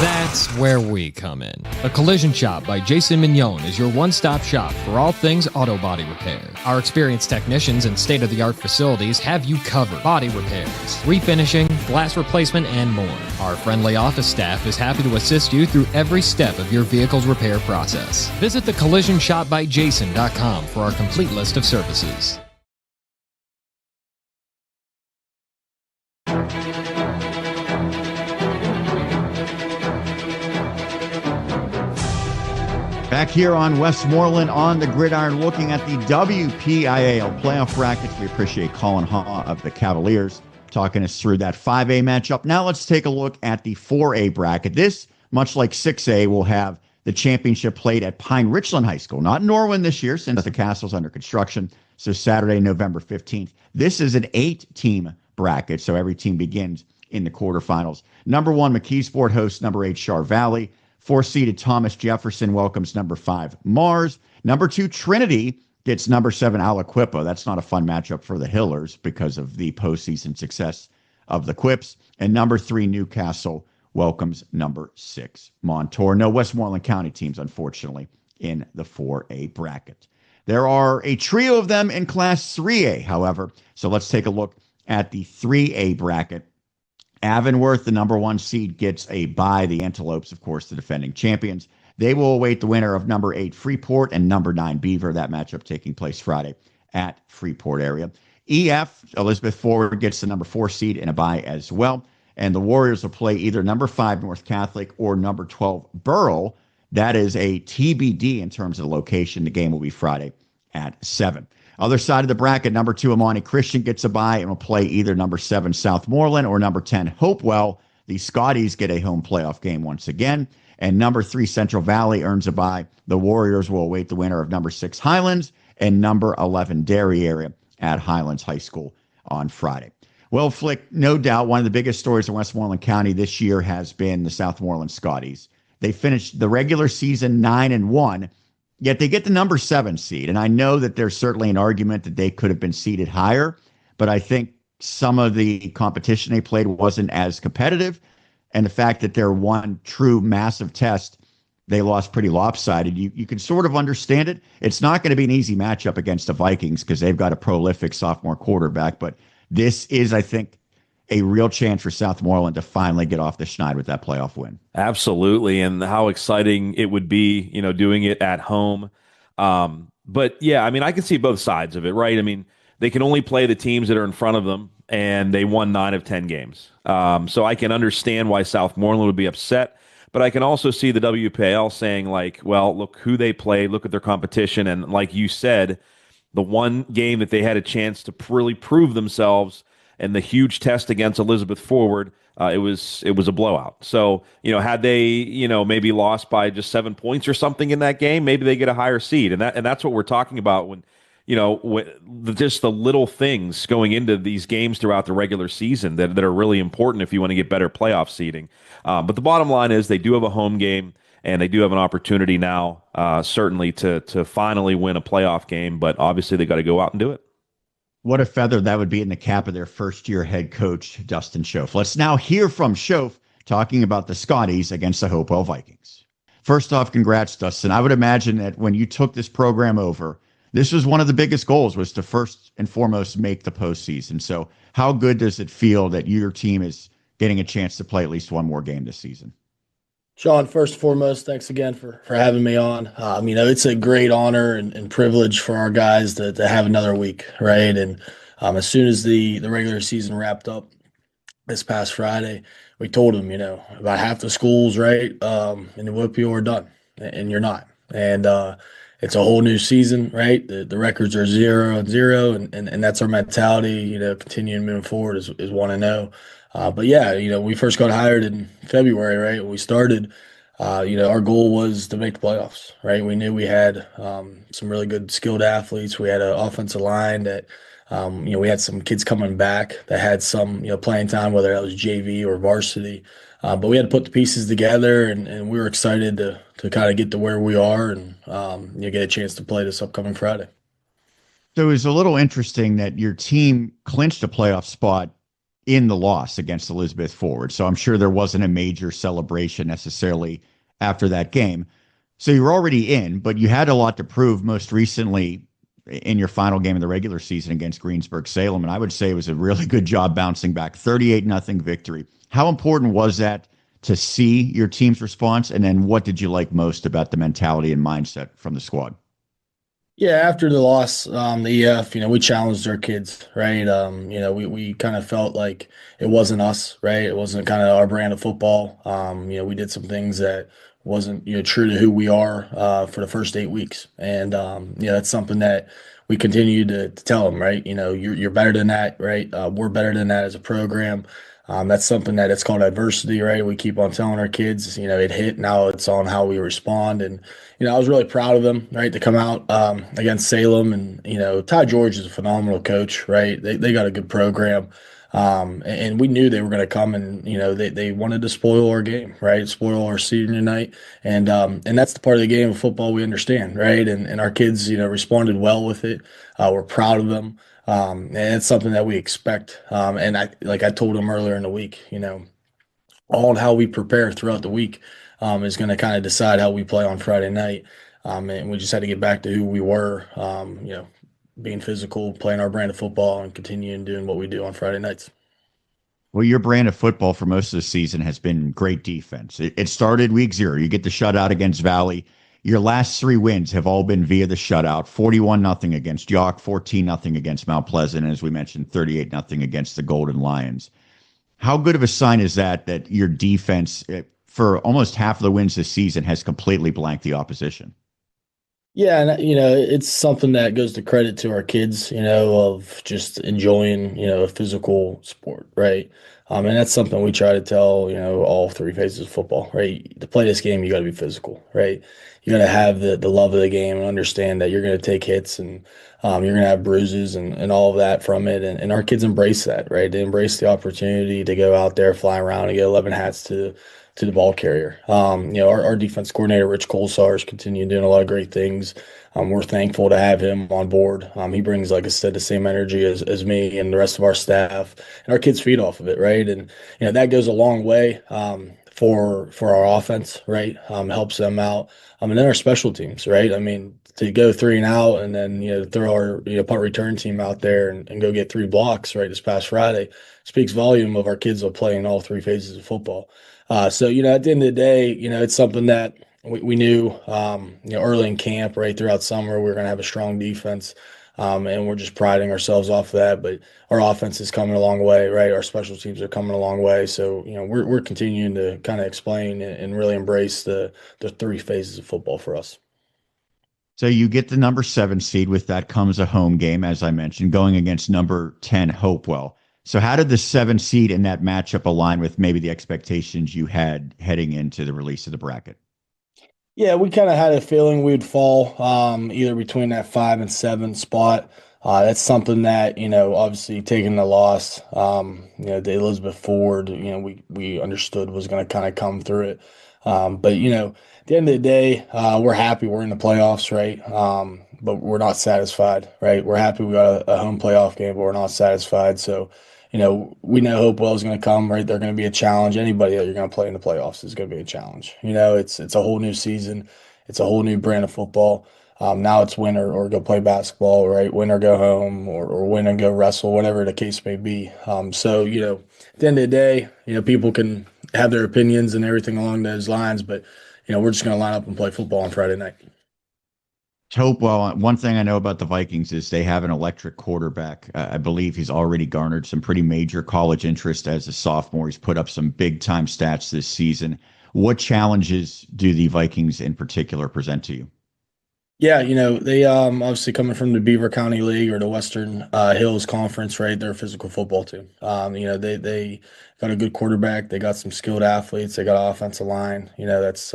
That's where we come in. The Collision Shop by Jason Mignon is your one-stop shop for all things auto body repair. Our experienced technicians and state-of-the-art facilities have you covered. Body repairs, refinishing, glass replacement, and more. Our friendly office staff is happy to assist you through every step of your vehicle's repair process. Visit thecollisionshopbyjason.com for our complete list of services. Back here on Westmoreland on the Gridiron, looking at the WPIAL playoff brackets. We appreciate Colin Haw of the Cavaliers talking us through that 5A matchup. Now let's take a look at the 4A bracket. This, much like 6A, will have the championship played at Pine Richland High School, not Norwin this year since the castle's under construction. So Saturday, November 15th. This is an 8-team bracket, so every team begins in the quarterfinals. Number 1, McKeesport hosts number 8, Char Valley. 4-seeded Thomas Jefferson welcomes number 5, Mars. Number 2, Trinity gets number 7, Aliquippa. That's not a fun matchup for the Hillers because of the postseason success of the Quips. And number 3, Newcastle welcomes number 6, Montour. No Westmoreland County teams, unfortunately, in the 4A bracket. There are a trio of them in Class 3A, however. So let's take a look at the 3A bracket. Avonworth, the number 1 seed, gets a bye. The Antelopes, of course, the defending champions. They will await the winner of number 8, Freeport, and number 9, Beaver. That matchup taking place Friday at Freeport area. EF, Elizabeth Forward, gets the number 4 seed and a bye as well. And the Warriors will play either number 5, North Catholic, or number 12, Burrell. That is a TBD in terms of the location. The game will be Friday at 7. Other side of the bracket, number 2, Amani Christian gets a bye and will play either number 7, Southmoreland, or number 10, Hopewell. The Scotties get a home playoff game once again. And number 3, Central Valley earns a bye. The Warriors will await the winner of number 6, Highlands, and number 11, Derry area at Highlands High School on Friday. Well, Flick, no doubt one of the biggest stories in Westmoreland County this year has been the Southmoreland Scotties. They finished the regular season 9-1. Yet they get the number 7 seed. And I know that there's certainly an argument that they could have been seeded higher, but I think some of the competition they played wasn't as competitive. And the fact that their one true massive test, they lost pretty lopsided. You can sort of understand it. It's not going to be an easy matchup against the Vikings because they've got a prolific sophomore quarterback. But this is, I think, a real chance for Southmoreland to finally get off the schneid with that playoff win. Absolutely. And how exciting it would be, doing it at home. But yeah, I mean, I can see both sides of it, right? I mean, they can only play the teams that are in front of them, and they won 9 of 10 games. So I can understand why Southmoreland would be upset, but I can also see the WPL saying like, well, look who they played, look at their competition. And like you said, the one game that they had a chance to really prove themselves and the huge test against Elizabeth Forward, it was a blowout. So, had they, maybe lost by just 7 points or something in that game, maybe they get a higher seed. And that's what we're talking about when, just the little things going into these games throughout the regular season that are really important if you want to get better playoff seeding. But the bottom line is they do have a home game, and they do have an opportunity now, certainly to finally win a playoff game. But obviously they got to go out and do it. What a feather that would be in the cap of their first-year head coach, Dustin Schoaf. Let's now hear from Schoaf talking about the Scotties against the Hopewell Vikings. First off, congrats, Dustin. I would imagine that when you took this program over, this was one of the biggest goals, was to first and foremost make the postseason. So how good does it feel that your team is getting a chance to play at least one more game this season? Sean, first and foremost, thanks again for having me on. It's a great honor and privilege for our guys to have another week, right? And as soon as the regular season wrapped up this past Friday, we told them, about half the schools, right, in the WPO are done, and you're not. And it's a whole new season, right? The records are 0-0, and that's our mentality, continuing moving forward is 1-0. But yeah, we first got hired in February, right? When we started, our goal was to make the playoffs, right? We knew we had some really good skilled athletes. We had an offensive line that, we had some kids coming back that had some, playing time, whether that was JV or varsity. But we had to put the pieces together, and we were excited to kind of get to where we are and get a chance to play this upcoming Friday. So it was a little interesting that your team clinched a playoff spot in the loss against Elizabeth Forward. So I'm sure there wasn't a major celebration necessarily after that game. So you were already in, but you had a lot to prove most recently in your final game of the regular season against Greensburg-Salem. And I would say it was a really good job bouncing back. 38-0 victory. How important was that to see your team's response? And then what did you like most about the mentality and mindset from the squad? Yeah, after the loss, the EF, we challenged our kids, right? We kind of felt like it wasn't us, right? It wasn't kind of our brand of football. We did some things that wasn't, true to who we are for the first 8 weeks. And, that's something that we continue to tell them, right? You're better than that, right? We're better than that as a program. That's something that it's called adversity, right? We keep on telling our kids, it hit. Now it's on how we respond. And, I was really proud of them, right, to come out against Salem. And, Ty George is a phenomenal coach, right? They got a good program. And we knew they were going to come and, they wanted to spoil our game, right? Spoil our senior night. And that's the part of the game of football we understand, right? And our kids, responded well with it. We're proud of them. And it's something that we expect. And I told them earlier in the week, all how we prepare throughout the week is going to kind of decide how we play on Friday night. And we just had to get back to who we were, being physical, playing our brand of football, and continuing doing what we do on Friday nights. Well, your brand of football for most of the season has been great defense. It started week 0. You get the shutout against Valley. Your last 3 wins have all been via the shutout. 41-0 against York, 14-0 against Mount Pleasant, and as we mentioned, 38-0 against the Golden Lions. How good of a sign is that your defense, for almost half of the wins this season, has completely blanked the opposition? Yeah, and it's something that goes to credit to our kids, of just enjoying, a physical sport, right? And that's something we try to tell, all 3 phases of football, right? To play this game, you got to be physical, right? You got to have the love of the game and understand that you're going to take hits and you're going to have bruises and all of that from it. And our kids embrace that, right? They embrace the opportunity to go out there, fly around, and get 11 hats to the ball carrier. Our defense coordinator, Rich Colsar, is continuing doing a lot of great things. We're thankful to have him on board. He brings, like I said, the same energy as me and the rest of our staff, and our kids feed off of it, right? And that goes a long way for our offense, right? Helps them out. And then our special teams, right? I mean, to go 3 and out and then throw our punt return team out there and go get 3 blocks right this past Friday speaks volume of our kids will play in all 3 phases of football. So at the end of the day, it's something that we knew early in camp, right throughout summer, we were going to have a strong defense, and we're just priding ourselves off of that. But our offense is coming a long way, right? Our special teams are coming a long way. So we're continuing to kind of explain and really embrace the 3 phases of football for us. So you get the number 7 seed. With that comes a home game, as I mentioned, going against number 10 Hopewell. So how did the 7 seed in that matchup align with maybe the expectations you had heading into the release of the bracket? Yeah, we kind of had a feeling we would fall either between that 5 and 7 spot. That's something that, obviously taking the loss, the Elizabeth Ford, we understood was going to kind of come through it. But, at the end of the day, we're happy we're in the playoffs, right? But we're not satisfied, right? We're happy we got a home playoff game, but we're not satisfied. So, we know Hopewell is going to come, right? They're going to be a challenge. Anybody that you're going to play in the playoffs is going to be a challenge. It's a whole new season. It's a whole new brand of football. Now it's win or go play basketball, right? Win or go home, or win and go wrestle, whatever the case may be. So, at the end of the day, people can have their opinions and everything along those lines, but, we're just going to line up and play football on Friday night. Hopewell, one thing I know about the Vikings is they have an electric quarterback. I believe he's already garnered some pretty major college interest as a sophomore. He's put up some big time stats this season. What challenges do the Vikings in particular present to you? Yeah, they obviously coming from the Beaver County League or the Western Hills Conference, right? They're a physical football team. They got a good quarterback. They got some skilled athletes. They got an offensive line. That's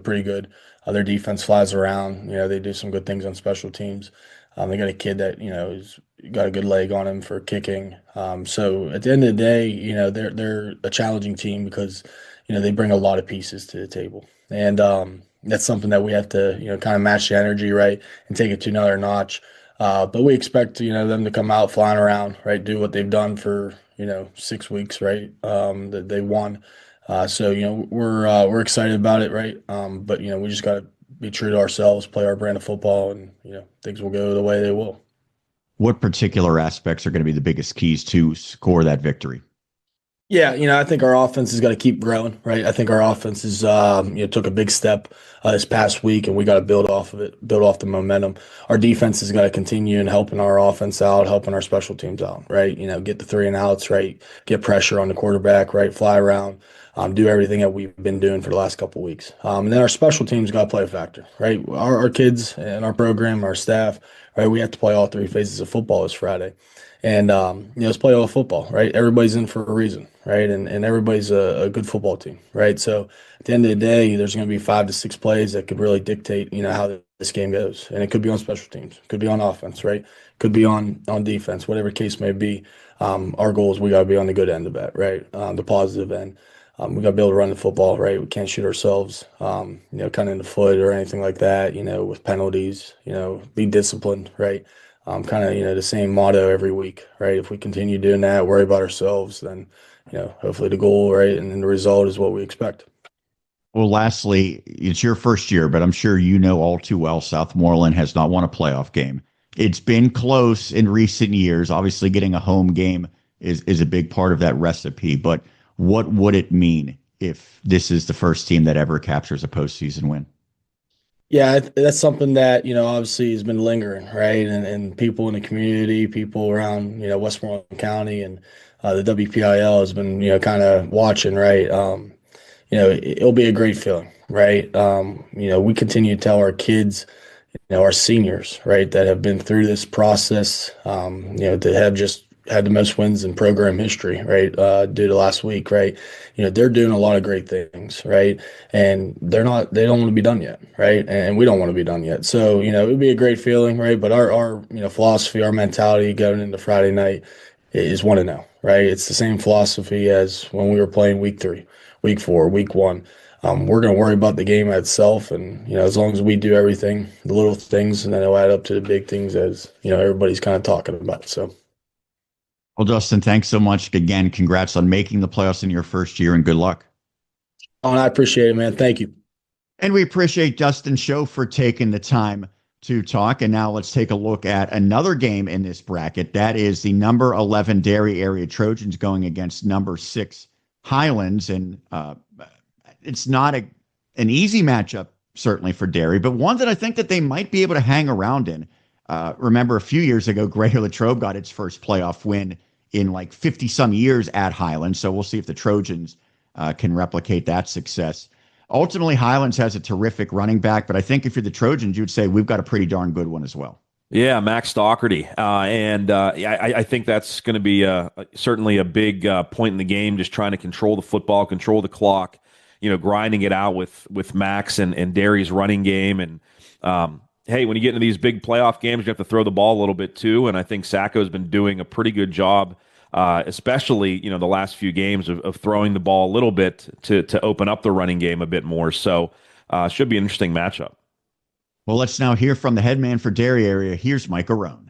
pretty good. Their defense flies around. They do some good things on special teams. They got a kid that has got a good leg on him for kicking. So at the end of the day, they're a challenging team because they bring a lot of pieces to the table, and that's something that we have to, kind of match the energy, right, and take it to another notch. But we expect, them to come out flying around, right, do what they've done for, 6 weeks, right, that they won. So, we're excited about it, right? But, we just got to be true to ourselves, play our brand of football, and, things will go the way they will. What particular aspects are going to be the biggest keys to score that victory? Yeah, I think our offense has got to keep growing, right? I think our offense is, took a big step this past week, and we got to build off of it, build off the momentum. Our defense has got to continue in helping our offense out, helping our special teams out, right? Get the 3 and outs, right? Get pressure on the quarterback, right? Fly around, do everything that we've been doing for the last couple of weeks. And then our special teams got to play a factor, right? Our kids and our program, our staff, right? We have to play all 3 phases of football this Friday. And, let's play all football, right? Everybody's in for a reason, right? And everybody's a good football team, right? So at the end of the day, there's going to be 5 to 6 plays that could really dictate, how this game goes. And it could be on special teams, could be on offense, right? Could be on defense, whatever case may be. Our goal is we got to be on the good end of that, right? The positive end. We got to be able to run the football, right? We can't shoot ourselves, kind of in the foot or anything like that, with penalties, be disciplined, right? Kind of, the same motto every week, right? If we continue doing that, worry about ourselves, then, hopefully the goal, right, and then the result is what we expect. Well, lastly, it's your first year, but I'm sure you know all too well Southmoreland has not won a playoff game. It's been close in recent years. Obviously, getting a home game is a big part of that recipe, but what would it mean if this is the first team that ever captures a postseason win? Yeah, that's something that, obviously has been lingering, right? And people in the community, people around, Westmoreland County and the WPIL has been, kind of watching, right? It'll be a great feeling, right? We continue to tell our kids, our seniors, right, that have been through this process, that have just had the most wins in program history, right, due to last week, right? They're doing a lot of great things, right? And they don't want to be done yet, right? And we don't want to be done yet. So, it would be a great feeling, right? But our philosophy, our mentality going into Friday night is 1-0, right? It's the same philosophy as when we were playing week 3, week 4, week 1. We're going to worry about the game itself, and as long as we do everything, the little things, and then it'll add up to the big things as everybody's kind of talking about. So. Well, Justin, thanks so much. Again, congrats on making the playoffs in your first year, and good luck. Oh, and I appreciate it, man. Thank you. And we appreciate Dustin Show for taking the time to talk. And now let's take a look at another game in this bracket. That is the number 11 Derry area Trojans going against number 6 Highlands. And it's not an easy matchup, certainly for Derry, but one that I think that they might be able to hang around in. Remember a few years ago, Greater Latrobe got its first playoff win in like 50 some years at Highlands. So we'll see if the Trojans can replicate that success. Ultimately, Highlands has a terrific running back, but I think if you're the Trojans, you'd say we've got a pretty darn good one as well. Yeah, Max Doherty. I think that's going to be certainly a big point in the game, just trying to control the football, control the clock, grinding it out with Max and Derry's running game. And hey, when you get into these big playoff games, you have to throw the ball a little bit too. And I think Sacco's been doing a pretty good job, especially, the last few games of throwing the ball a little bit to open up the running game a bit more. So should be an interesting matchup. Well, let's now hear from the head man for Derry area. Here's Mike Arone.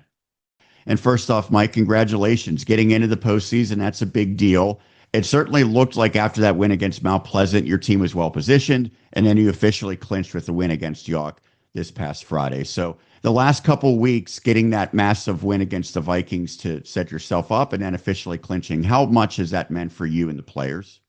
And first off, Mike, congratulations. Getting into the postseason, that's a big deal. It certainly looked like after that win against Mount Pleasant, your team was well positioned, and then you officially clinched with the win against York this past Friday. So the last couple weeks, getting that massive win against the Vikings to set yourself up and then officially clinching, how much has that meant for you and the players?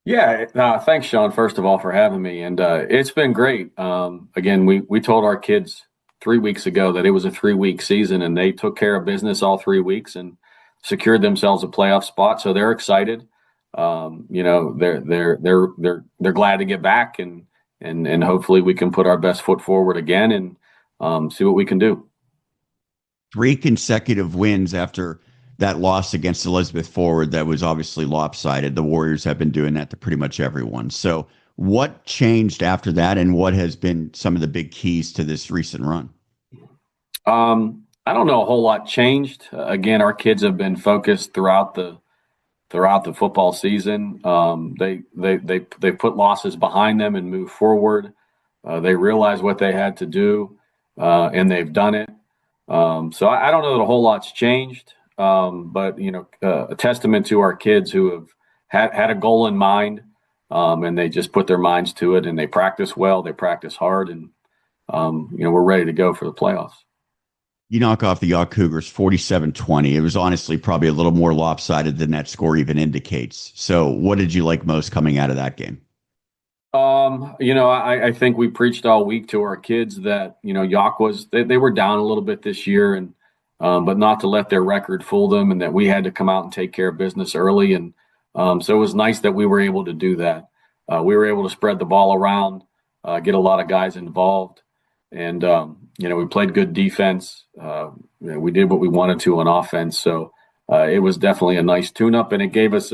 Yeah, thanks, Sean, first of all, for having me. And it's been great. Again, we told our kids 3 weeks ago that it was a 3-week season, and they took care of business all 3 weeks and secured themselves a playoff spot. So they're excited. They're glad to get back, and hopefully we can put our best foot forward again and see what we can do. 3 consecutive wins after that loss against Elizabeth Forward that was obviously lopsided. The Warriors have been doing that to pretty much everyone. So what changed after that, and what has been some of the big keys to this recent run? I don't know a whole lot changed. Again, our kids have been focused throughout the football season. They put losses behind them and moved forward. They realized what they had to do, and they've done it. So I don't know that a whole lot's changed. But a testament to our kids who have had a goal in mind, and they just put their minds to it, and they practice well, they practice hard, and we're ready to go for the playoffs. You knock off the York Cougars 47-20. It was honestly probably a little more lopsided than that score even indicates. So what did you like most coming out of that game? I think we preached all week to our kids that, York they were down a little bit this year, and but not to let their record fool them, and that we had to come out and take care of business early. And so it was nice that we were able to do that. We were able to spread the ball around, get a lot of guys involved. And, we played good defense. We did what we wanted to on offense. So it was definitely a nice tune-up, and it gave us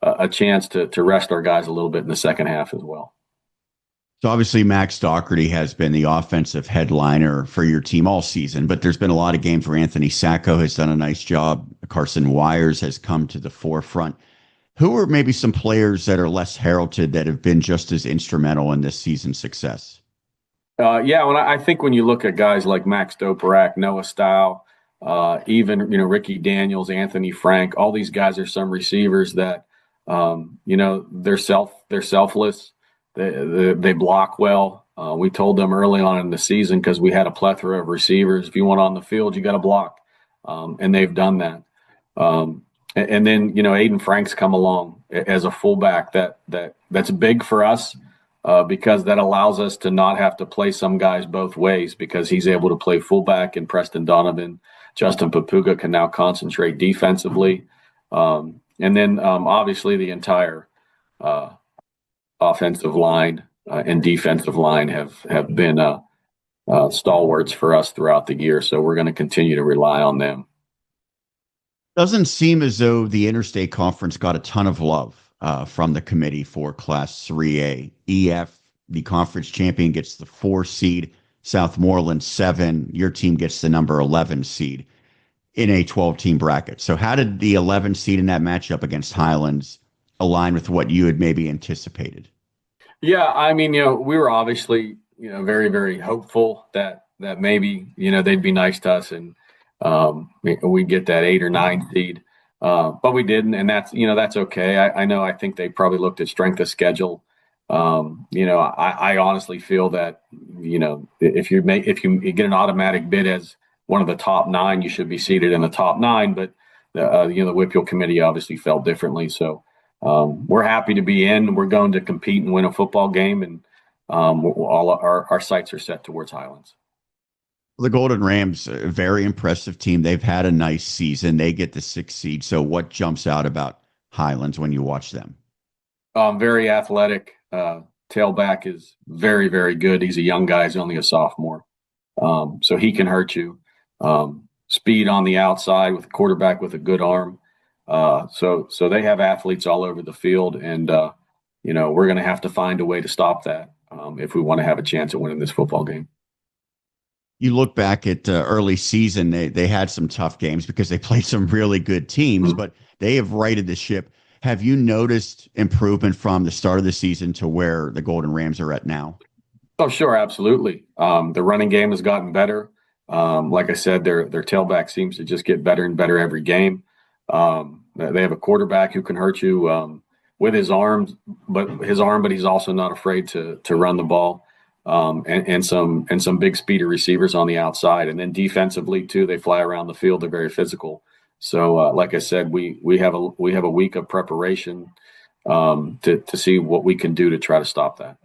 a chance to rest our guys a little bit in the second half as well. So obviously Max Doherty has been the offensive headliner for your team all season, but there's been a lot of games where Anthony Sacco has done a nice job. Carson Wires has come to the forefront. Who are maybe some players that are less heralded that have been just as instrumental in this season's success? I think when you look at guys like Max Doperak, Noah Style, even Ricky Daniels, Anthony Frank, all these guys are some receivers that they're selfless. They block well. We told them early on in the season, because we had a plethora of receivers, if you want on the field, you got to block, and they've done that. And then Aiden Frank's come along as a fullback that's big for us. Because that allows us to not have to play some guys both ways, because he's able to play fullback, and Preston Donovan, Justin Papuga can now concentrate defensively. And then obviously the entire offensive line and defensive line have been stalwarts for us throughout the year. So we're going to continue to rely on them. Doesn't seem as though the Interstate Conference got a ton of love from the committee for Class 3A. EF, the conference champion, gets the 4 seed, Southmoreland 7. Your team gets the number 11 seed in a 12-team bracket. So how did the 11 seed in that matchup against Highlands align with what you had maybe anticipated? Yeah, we were obviously, very, very hopeful that maybe, they'd be nice to us and we'd get that 8 or 9 seed. But we didn't, and that's okay. I think they probably looked at strength of schedule. I honestly feel that, if you get an automatic bid as one of the top 9, you should be seated in the top 9. But the WPIAL committee obviously felt differently. So we're happy to be in. We're going to compete and win a football game, and all our sights are set towards Highlands. The Golden Rams, a very impressive team. They've had a nice season. They get the 6th seed. So what jumps out about Highlands when you watch them? Very athletic. Tailback is very, very good. He's a young guy. He's only a sophomore. So he can hurt you. Speed on the outside with a quarterback with a good arm. So they have athletes all over the field. And, we're going to have to find a way to stop that if we want to have a chance at winning this football game. You look back at early season, they had some tough games because they played some really good teams, but they have righted the ship. Have you noticed improvement from the start of the season to where the Golden Rams are at now? Oh, sure. Absolutely. The running game has gotten better. Like I said, their tailback seems to just get better and better every game. They have a quarterback who can hurt you with his arm, but he's also not afraid to run the ball. And some big speedy receivers on the outside, and then defensively too, they fly around the field. They're very physical. So, like I said, we have a week of preparation to see what we can do to try to stop that.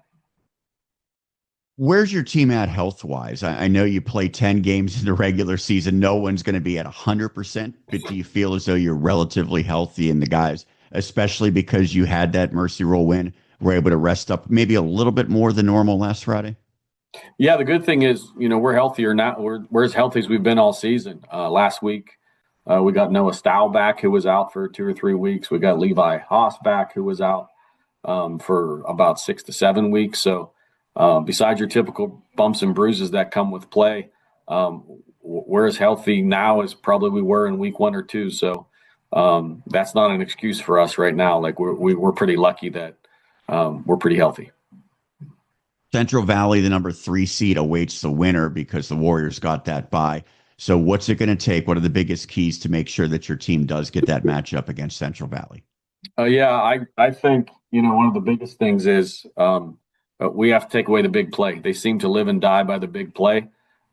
Where's your team at health-wise? I know you play 10 games in the regular season. No one's going to be at 100%, but do you feel as though you're relatively healthy, and the guys, especially because you had that Mercy Rule win, were able to rest up maybe a little bit more than normal last Friday? Yeah, the good thing is, we're healthier now. We're as healthy as we've been all season. Last week, we got Noah Stow back, who was out for 2 or 3 weeks. We got Levi Haas back, who was out for about 6 to 7 weeks. So besides your typical bumps and bruises that come with play, we're as healthy now as probably we were in week 1 or 2. So that's not an excuse for us right now. Like we're pretty lucky that we're pretty healthy. Central Valley, the number 3 seed, awaits the winner because the Warriors got that bye. So what's it going to take? What are the biggest keys to make sure that your team does get that matchup against Central Valley? I think, one of the biggest things is we have to take away the big play. They seem to live and die by the big play.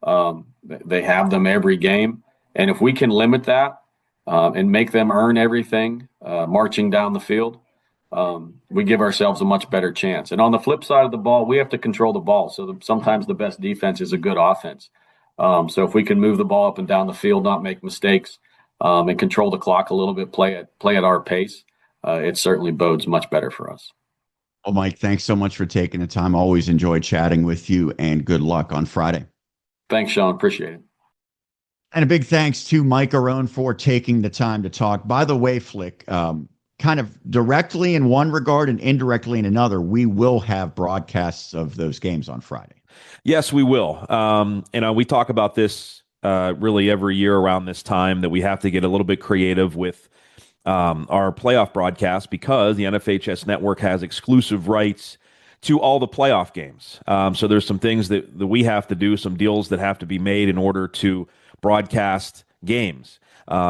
They have them every game. And if we can limit that and make them earn everything marching down the field, we give ourselves a much better chance. And on the flip side of the ball, we have to control the ball. So sometimes the best defense is a good offense. So if we can move the ball up and down the field, not make mistakes, and control the clock a little bit, play at our pace, it certainly bodes much better for us. Well, Mike, thanks so much for taking the time. Always enjoy chatting with you, and good luck on Friday. Thanks, Sean. Appreciate it. And a big thanks to Mike Arone for taking the time to talk. By the way, Flick, kind of directly in one regard and indirectly in another, we will have broadcasts of those games on Friday. Yes, we will. We talk about this really every year around this time, that we have to get a little bit creative with our playoff broadcast because the NFHS network has exclusive rights to all the playoff games. So there's some things that we have to do, some deals that have to be made in order to broadcast games.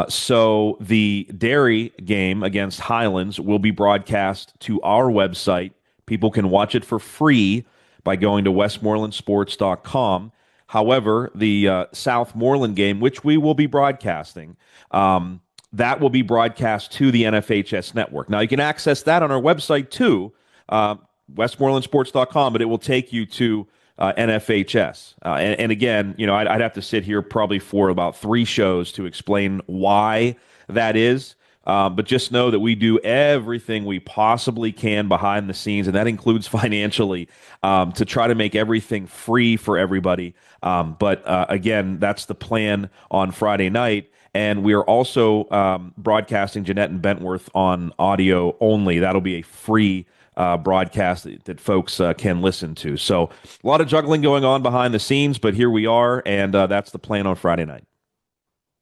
So the Derry game against Highlands will be broadcast to our website. People can watch it for free by going to westmorelandsports.com. However, the Southmoreland game, which we will be broadcasting, that will be broadcast to the NFHS network. Now, you can access that on our website too, westmorelandsports.com, but it will take you to NFHS. And again, I'd have to sit here probably for about 3 shows to explain why that is. But just know that we do everything we possibly can behind the scenes, and that includes financially, to try to make everything free for everybody. But again, that's the plan on Friday night. And we are also broadcasting Jeanette and Bentworth on audio only. That'll be a free broadcast that folks can listen to. So a lot of juggling going on behind the scenes, but here we are, and that's the plan on Friday night.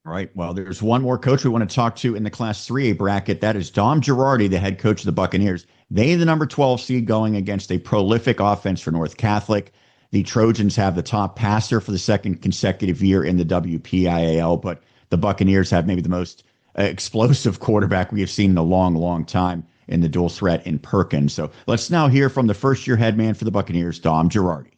All right. Well, there's one more coach we want to talk to in the Class 3A bracket. That is Dom Girardi, the head coach of the Buccaneers. They, the number 12 seed, going against a prolific offense for North Catholic. The Trojans have the top passer for the second consecutive year in the WPIAL, but the Buccaneers have maybe the most explosive quarterback we have seen in a long, long time in the dual threat in Perkins. So let's now hear from the first-year head man for the Buccaneers, Dom Girardi.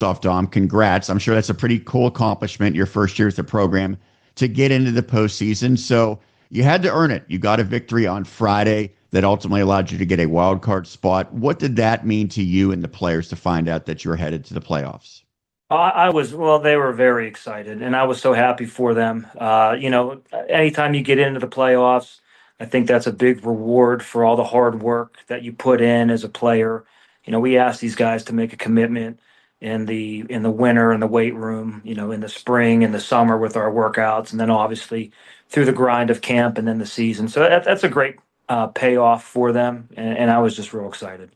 Off, Dom, congrats. I'm sure that's a pretty cool accomplishment, your first year at the program, to get into the postseason. So you had to earn it. You got a victory on Friday that ultimately allowed you to get a wild card spot. What did that mean to you and the players to find out that you're headed to the playoffs? They were very excited, and I was so happy for them. Anytime you get into the playoffs, I think that's a big reward for all the hard work that you put in as a player. We asked these guys to make a commitment in the winter in the weight room, in the spring and the summer with our workouts, and then obviously through the grind of camp and then the season. So that's a great payoff for them, and I was just real excited.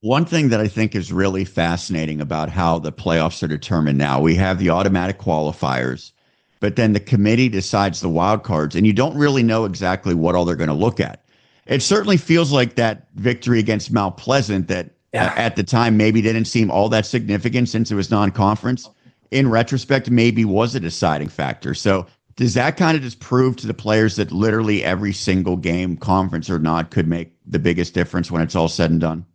One thing that I think is really fascinating about how the playoffs are determined now, we have the automatic qualifiers, but then the committee decides the wild cards, and you don't really know exactly what all they're going to look at. It certainly feels like that victory against Mount Pleasant that at the time maybe didn't seem all that significant since it was non-conference. In retrospect, maybe was a deciding factor. So does that kind of just prove to the players that literally every single game, conference or not, could make the biggest difference when it's all said and done?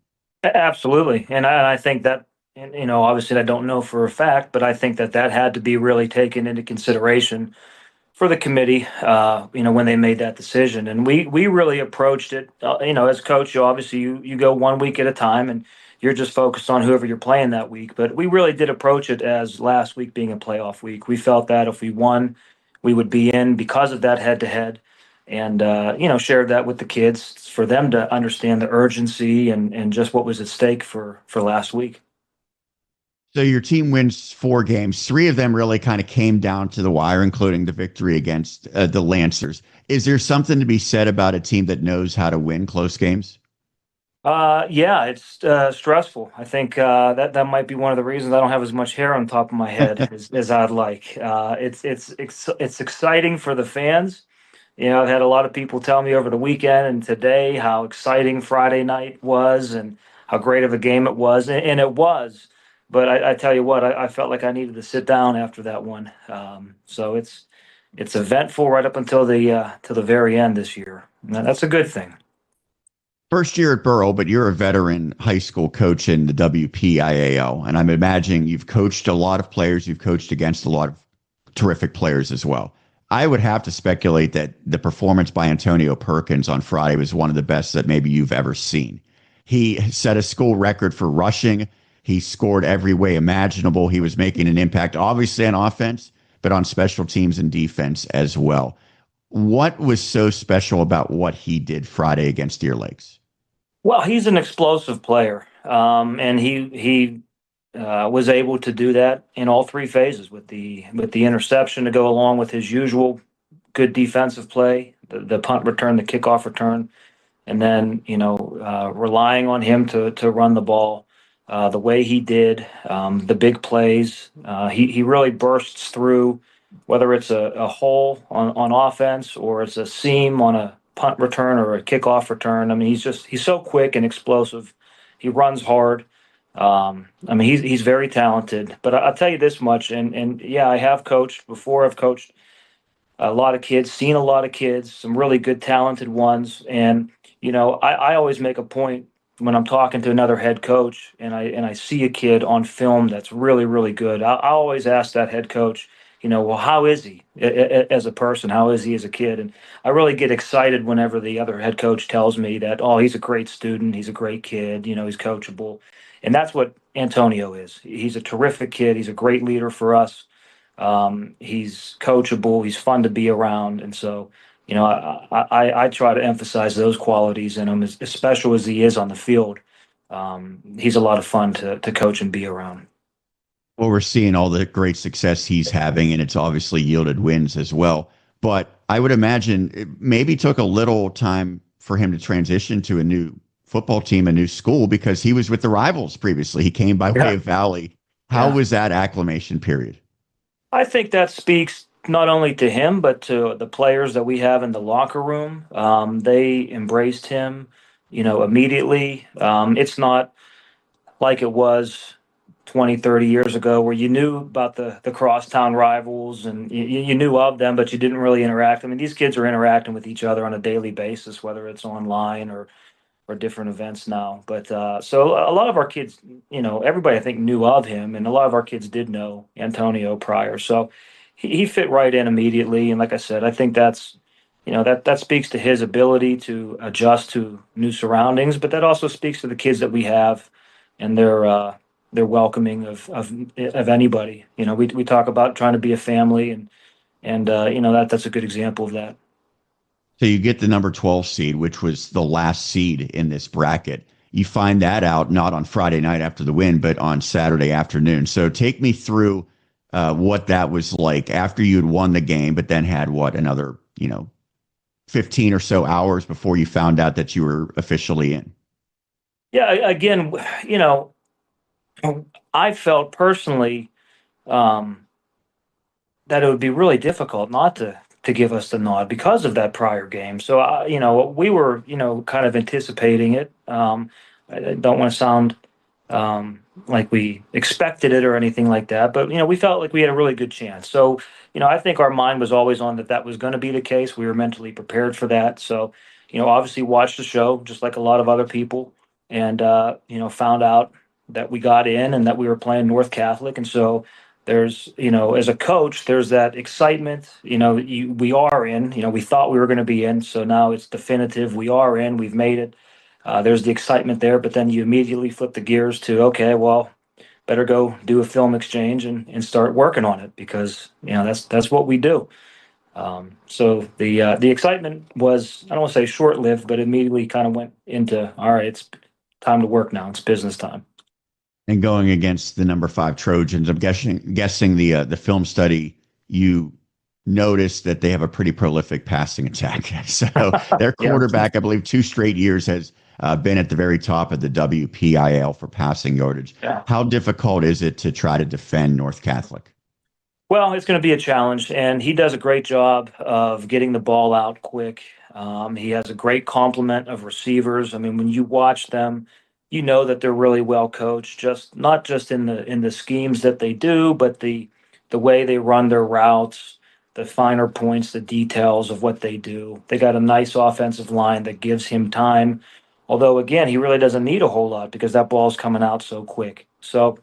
Absolutely. And I think that, obviously I don't know for a fact, but I think that had to be really taken into consideration for the committee, when they made that decision. And we really approached it, as coach, you go 1 week at a time and you're just focused on whoever you're playing that week. But we really did approach it as last week being a playoff week. We felt that if we won, we would be in because of that head to head, and shared that with the kids for them to understand the urgency and just what was at stake for last week. So your team wins 4 games. 3 of them really kind of came down to the wire, including the victory against the Lancers. Is there something to be said about a team that knows how to win close games? Yeah, it's stressful. I think that might be one of the reasons I don't have as much hair on top of my head as I'd like. It's exciting for the fans. I've had a lot of people tell me over the weekend and today how exciting Friday night was and how great of a game it was, and it was. But I tell you what, I felt like I needed to sit down after that one. So it's eventful right up until the very end this year. And that's a good thing. First year at Burrow, but you're a veteran high school coach in the WPIAL, and I'm imagining you've coached a lot of players. You've coached against a lot of terrific players as well. I would have to speculate that the performance by Antonio Perkins on Friday was one of the best that maybe you've ever seen. He set a school record for rushing. He scored every way imaginable. He was making an impact, obviously on offense, but on special teams and defense as well. What was so special about what he did Friday against Deer Lakes? Well, he's an explosive player, and he was able to do that in all 3 phases with the interception to go along with his usual good defensive play, the punt return, the kickoff return, and then relying on him to run the ball the way he did, the big plays. He really bursts through, whether it's a hole on offense or it's a seam on a punt return or a kickoff return. I mean, he's so quick and explosive. He runs hard. He's very talented. But I'll tell you this much, and yeah, I have coached before. I've coached a lot of kids, seen a lot of kids, some really good, talented ones. And I always make a point when I'm talking to another head coach and I see a kid on film that's really, really good. I always ask that head coach, well, how is he as a person? How is he as a kid? And I really get excited whenever the other head coach tells me that, oh, he's a great student. He's a great kid. He's coachable. And that's what Antonio is. He's a terrific kid. He's a great leader for us. He's coachable. He's fun to be around. And so, I try to emphasize those qualities in him, as special as he is on the field. He's a lot of fun to coach and be around. Well, we're seeing all the great success he's having, and it's obviously yielded wins as well. But I would imagine it maybe took a little time for him to transition to a new football team, a new school, because he was with the rivals previously. He came by way of Valley. How was that acclimation period? I think that speaks not only to him, but to the players that we have in the locker room. They embraced him, immediately. It's not like it was 20, 30 years ago where you knew about the crosstown rivals and you knew of them, but you didn't really interact. I mean, these kids are interacting with each other on a daily basis, whether it's online or different events now. But so a lot of our kids, everybody I think knew of him, and a lot of our kids did know Antonio prior. So he fit right in immediately. And like I said, I think that's, that speaks to his ability to adjust to new surroundings, but that also speaks to the kids that we have and their welcoming of anybody. We talk about trying to be a family, and that's a good example of that. So you get the number 12 seed, which was the last seed in this bracket. You find that out not on Friday night after the win, but on Saturday afternoon. So take me through what that was like after you'd won the game, but then had another 15 or so hours before you found out that you were officially in. Yeah, again, I felt personally that it would be really difficult not to to give us the nod because of that prior game. So, we were, kind of anticipating it. I don't want to sound like we expected it or anything like that, but, we felt like we had a really good chance. So, I think our mind was always on that was going to be the case. We were mentally prepared for that. So, obviously watched the show just like a lot of other people and, found out that we got in and that we were playing North Catholic. And so there's, as a coach, there's that excitement, we are in, we thought we were going to be in. So now it's definitive. We are in, we've made it. There's the excitement there, but then you immediately flip the gears to, okay, well, better go do a film exchange and start working on it because, that's what we do. So the excitement was, I don't want to say short-lived, but immediately kind of went into, all right, it's time to work now. It's business time. And going against the number 5 Trojans, I'm guessing the film study, you noticed that they have a pretty prolific passing attack. So their quarterback, I believe 2 straight years has been at the very top of the WPIAL for passing yardage. Yeah. How difficult is it to try to defend North Catholic? Well, it's going to be a challenge, and he does a great job of getting the ball out quick. He has a great complement of receivers. I mean, when you watch them, you know that they're really well coached, not just in the schemes that they do, but the way they run their routes, the finer points, the details of what they do. They got a nice offensive line that gives him time. Although, again, he really doesn't need a whole lot because that ball's coming out so quick. So,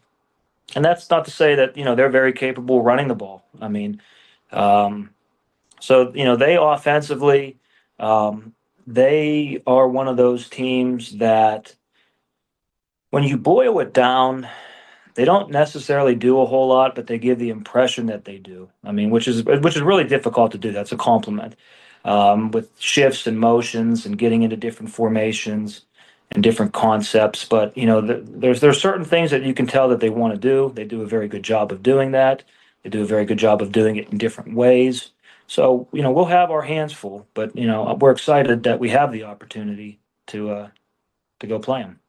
and that's not to say that, they're very capable running the ball. I mean, they offensively, they are one of those teams that when you boil it down, they don't necessarily do a whole lot, but they give the impression that they do. I mean, which is really difficult to do. That's a compliment. With shifts and motions and getting into different formations and different concepts. But, there's certain things that you can tell that they want to do. They do a very good job of doing that. They do a very good job of doing it in different ways. So, we'll have our hands full, but, we're excited that we have the opportunity to go play them.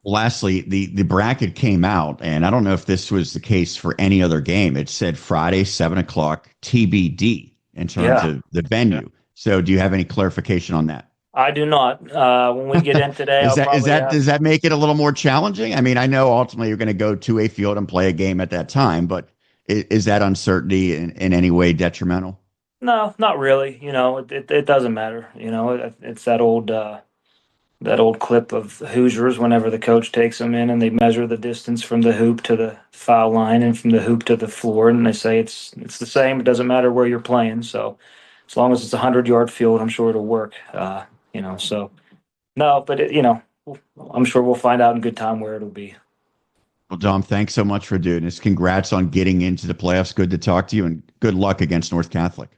Lastly, the bracket came out, and I don't know if this was the case for any other game. It said Friday, 7:00 TBD in terms of the venue. Yeah. So do you have any clarification on that? I do not. When we get in today, does that make it a little more challenging? I mean, I know ultimately you're going to go to a field and play a game at that time, but is that uncertainty in any way detrimental? No, not really. It doesn't matter. It's that old clip of the Hoosiers whenever the coach takes them in and they measure the distance from the hoop to the foul line and from the hoop to the floor, and they say it's the same. It doesn't matter where you're playing. So as long as it's a 100-yard field, I'm sure it'll work. So no, but I'm sure we'll find out in good time where it'll be. Well, Dom, thanks so much for doing this. Congrats on getting into the playoffs. Good to talk to you, and good luck against North Catholic.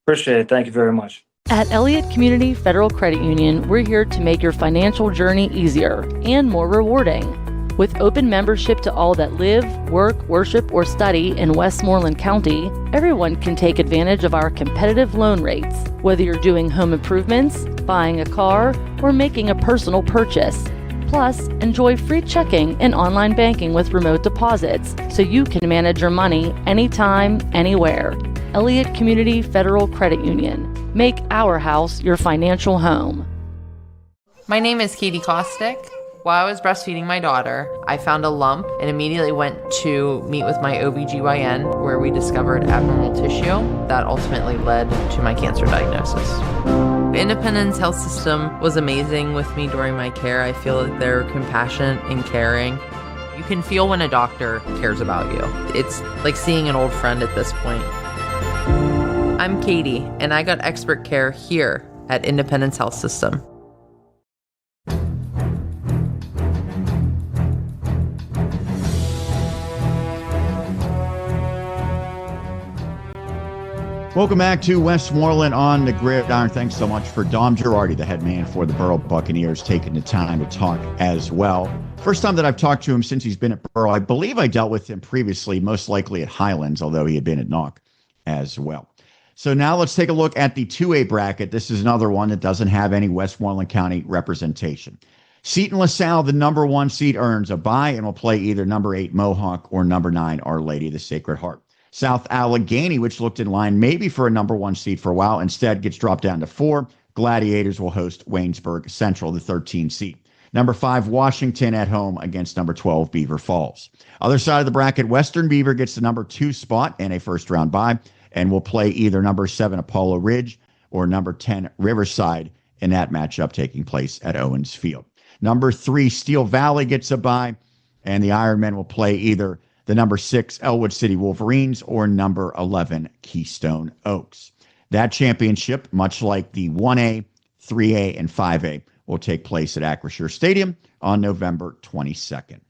Appreciate it. Thank you very much. At Elliott Community Federal Credit Union, we're here to make your financial journey easier and more rewarding. With open membership to all that live, work, worship, or study in Westmoreland County, everyone can take advantage of our competitive loan rates, whether you're doing home improvements, buying a car, or making a personal purchase. Plus, enjoy free checking and online banking with remote deposits, so you can manage your money anytime, anywhere. Elliott Community Federal Credit Union. Make our house your financial home. My name is Katie Kostick. While I was breastfeeding my daughter, I found a lump and immediately went to meet with my OBGYN, where we discovered abnormal tissue that ultimately led to my cancer diagnosis. Independence Health System was amazing with me during my care. I feel that they're compassionate and caring. You can feel when a doctor cares about you. It's like seeing an old friend at this point. I'm Katie, and I got expert care here at Independence Health System. Welcome back to Westmoreland on the Gridiron. Thanks so much for Dom Girardi, the head man for the Borough Buccaneers, taking the time to talk as well. First time that I've talked to him since he's been at Borough. I believe I dealt with him previously, most likely at Highlands, although he had been at Knock as well. So now let's take a look at the 2A bracket. This is another one that doesn't have any Westmoreland County representation. Seton LaSalle, the number 1 seed, earns a bye and will play either number 8 Mohawk or number 9 Our Lady of the Sacred Heart. South Allegheny, which looked in line maybe for a number 1 seed for a while, instead gets dropped down to 4. Gladiators will host Waynesburg Central, the 13 seed. Number 5, Washington at home against number 12, Beaver Falls. Other side of the bracket, Western Beaver gets the number 2 spot and a first-round bye, and will play either number 7, Apollo Ridge, or number 10, Riverside, in that matchup taking place at Owens Field. Number 3, Steel Valley gets a bye, and the Ironmen will play either the number 6, Elwood City Wolverines, or number 11, Keystone Oaks. That championship, much like the 1A, 3A, and 5A, will take place at Acrisure Stadium on November 22nd.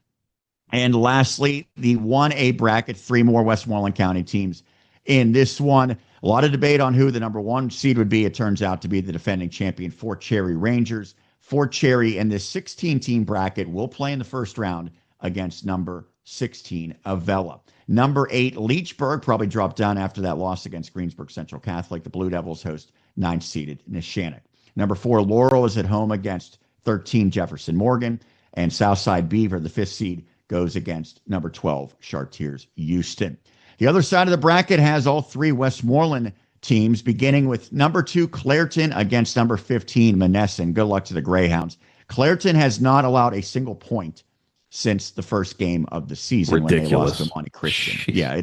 And lastly, the 1A bracket, 3 more Westmoreland County teams in this one. A lot of debate on who the number 1 seed would be. It turns out to be the defending champion, Fort Cherry Rangers. Fort Cherry in this 16-team bracket will play in the first round against number 16, Avella. Number 8, Leechburg, probably dropped down after that loss against Greensburg Central Catholic. The Blue Devils host 9-seeded Neshannock. Number 4, Laurel is at home against 13, Jefferson Morgan. And Southside Beaver, the 5th seed, goes against number 12, Chartiers Houston. The other side of the bracket has all 3 Westmoreland teams, beginning with number 2, Clairton, against number 15, Monessen. Good luck to the Greyhounds. Clairton has not allowed a single point since the first game of the season. Ridiculous. When they lost to Monte Christian. Jeez. Yeah,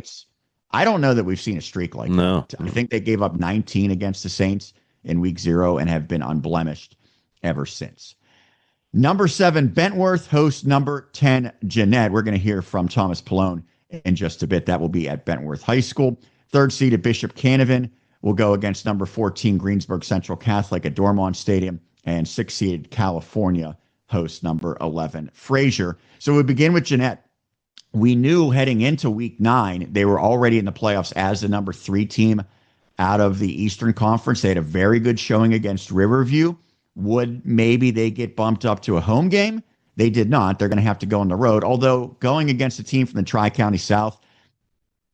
I don't know that we've seen a streak like that. I think they gave up 19 against the Saints in week 0 and have been unblemished ever since. Number 7, Bentworth hosts number 10, Jeanette. We're going to hear from Thomas Pallone in just a bit. That will be at Bentworth High School. 3rd seed Bishop Canavan will go against number 14, Greensburg Central Catholic at Dormont Stadium. And 6th seed California hosts number 11, Fraser. So we begin with Jeanette. We knew heading into week 9, they were already in the playoffs as the number 3 team out of the Eastern Conference. They had a very good showing against Riverview. Would maybe they get bumped up to a home game? They did not. They're going to have to go on the road. Although going against a team from the Tri-County South,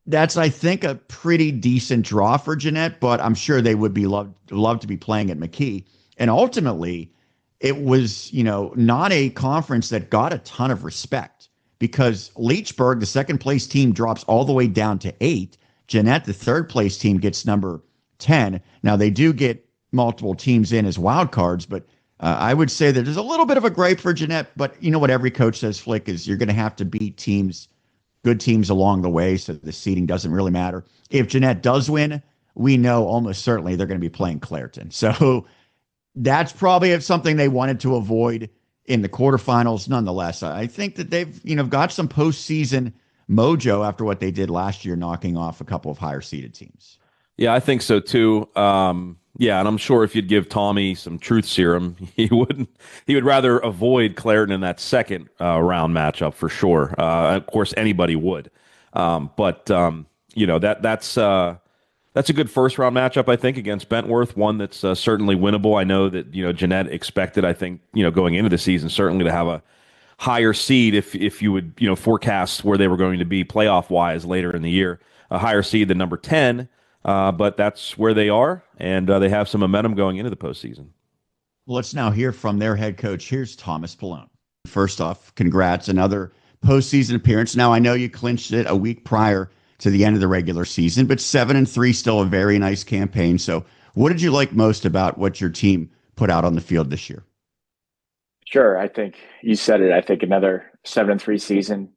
that's, I think, a pretty decent draw for Jeanette, but I'm sure they would be love to be playing at McKee. And ultimately, it was, not a conference that got a ton of respect, because Leechburg, the 2nd place team, drops all the way down to 8. Jeanette, the 3rd place team, gets number 10. Now, they do get multiple teams in as wild cards, but I would say that there's a little bit of a gripe for Jeanette. But you know what every coach says, Flick, is you're going to have to beat teams, good teams along the way, so the seeding doesn't really matter. If Jeanette does win, we know almost certainly they're going to be playing Clairton. So that's probably something they wanted to avoid in the quarterfinals. Nonetheless, I think that they've got some postseason mojo after what they did last year, knocking off a couple of higher seeded teams. Yeah, I think so too. Yeah, and I'm sure if you'd give Tommy some truth serum, he would rather avoid Clairton in that second round matchup for sure. Of course, anybody would. But that's a good first round matchup, I think, against Bentworth. One that's certainly winnable. I know that Jeanette expected, I think, going into the season certainly to have a higher seed if you would forecast where they were going to be playoff wise later in the year, a higher seed than number 10. But that's where they are, and they have some momentum going into the postseason. Let's now hear from their head coach. Here's Thomas Pallone. First off, congrats, another postseason appearance. Now, I know you clinched it a week prior to the end of the regular season, but 7-3, still a very nice campaign. So what did you like most about what your team put out on the field this year? Sure. I think you said it. I think another 7-3 season,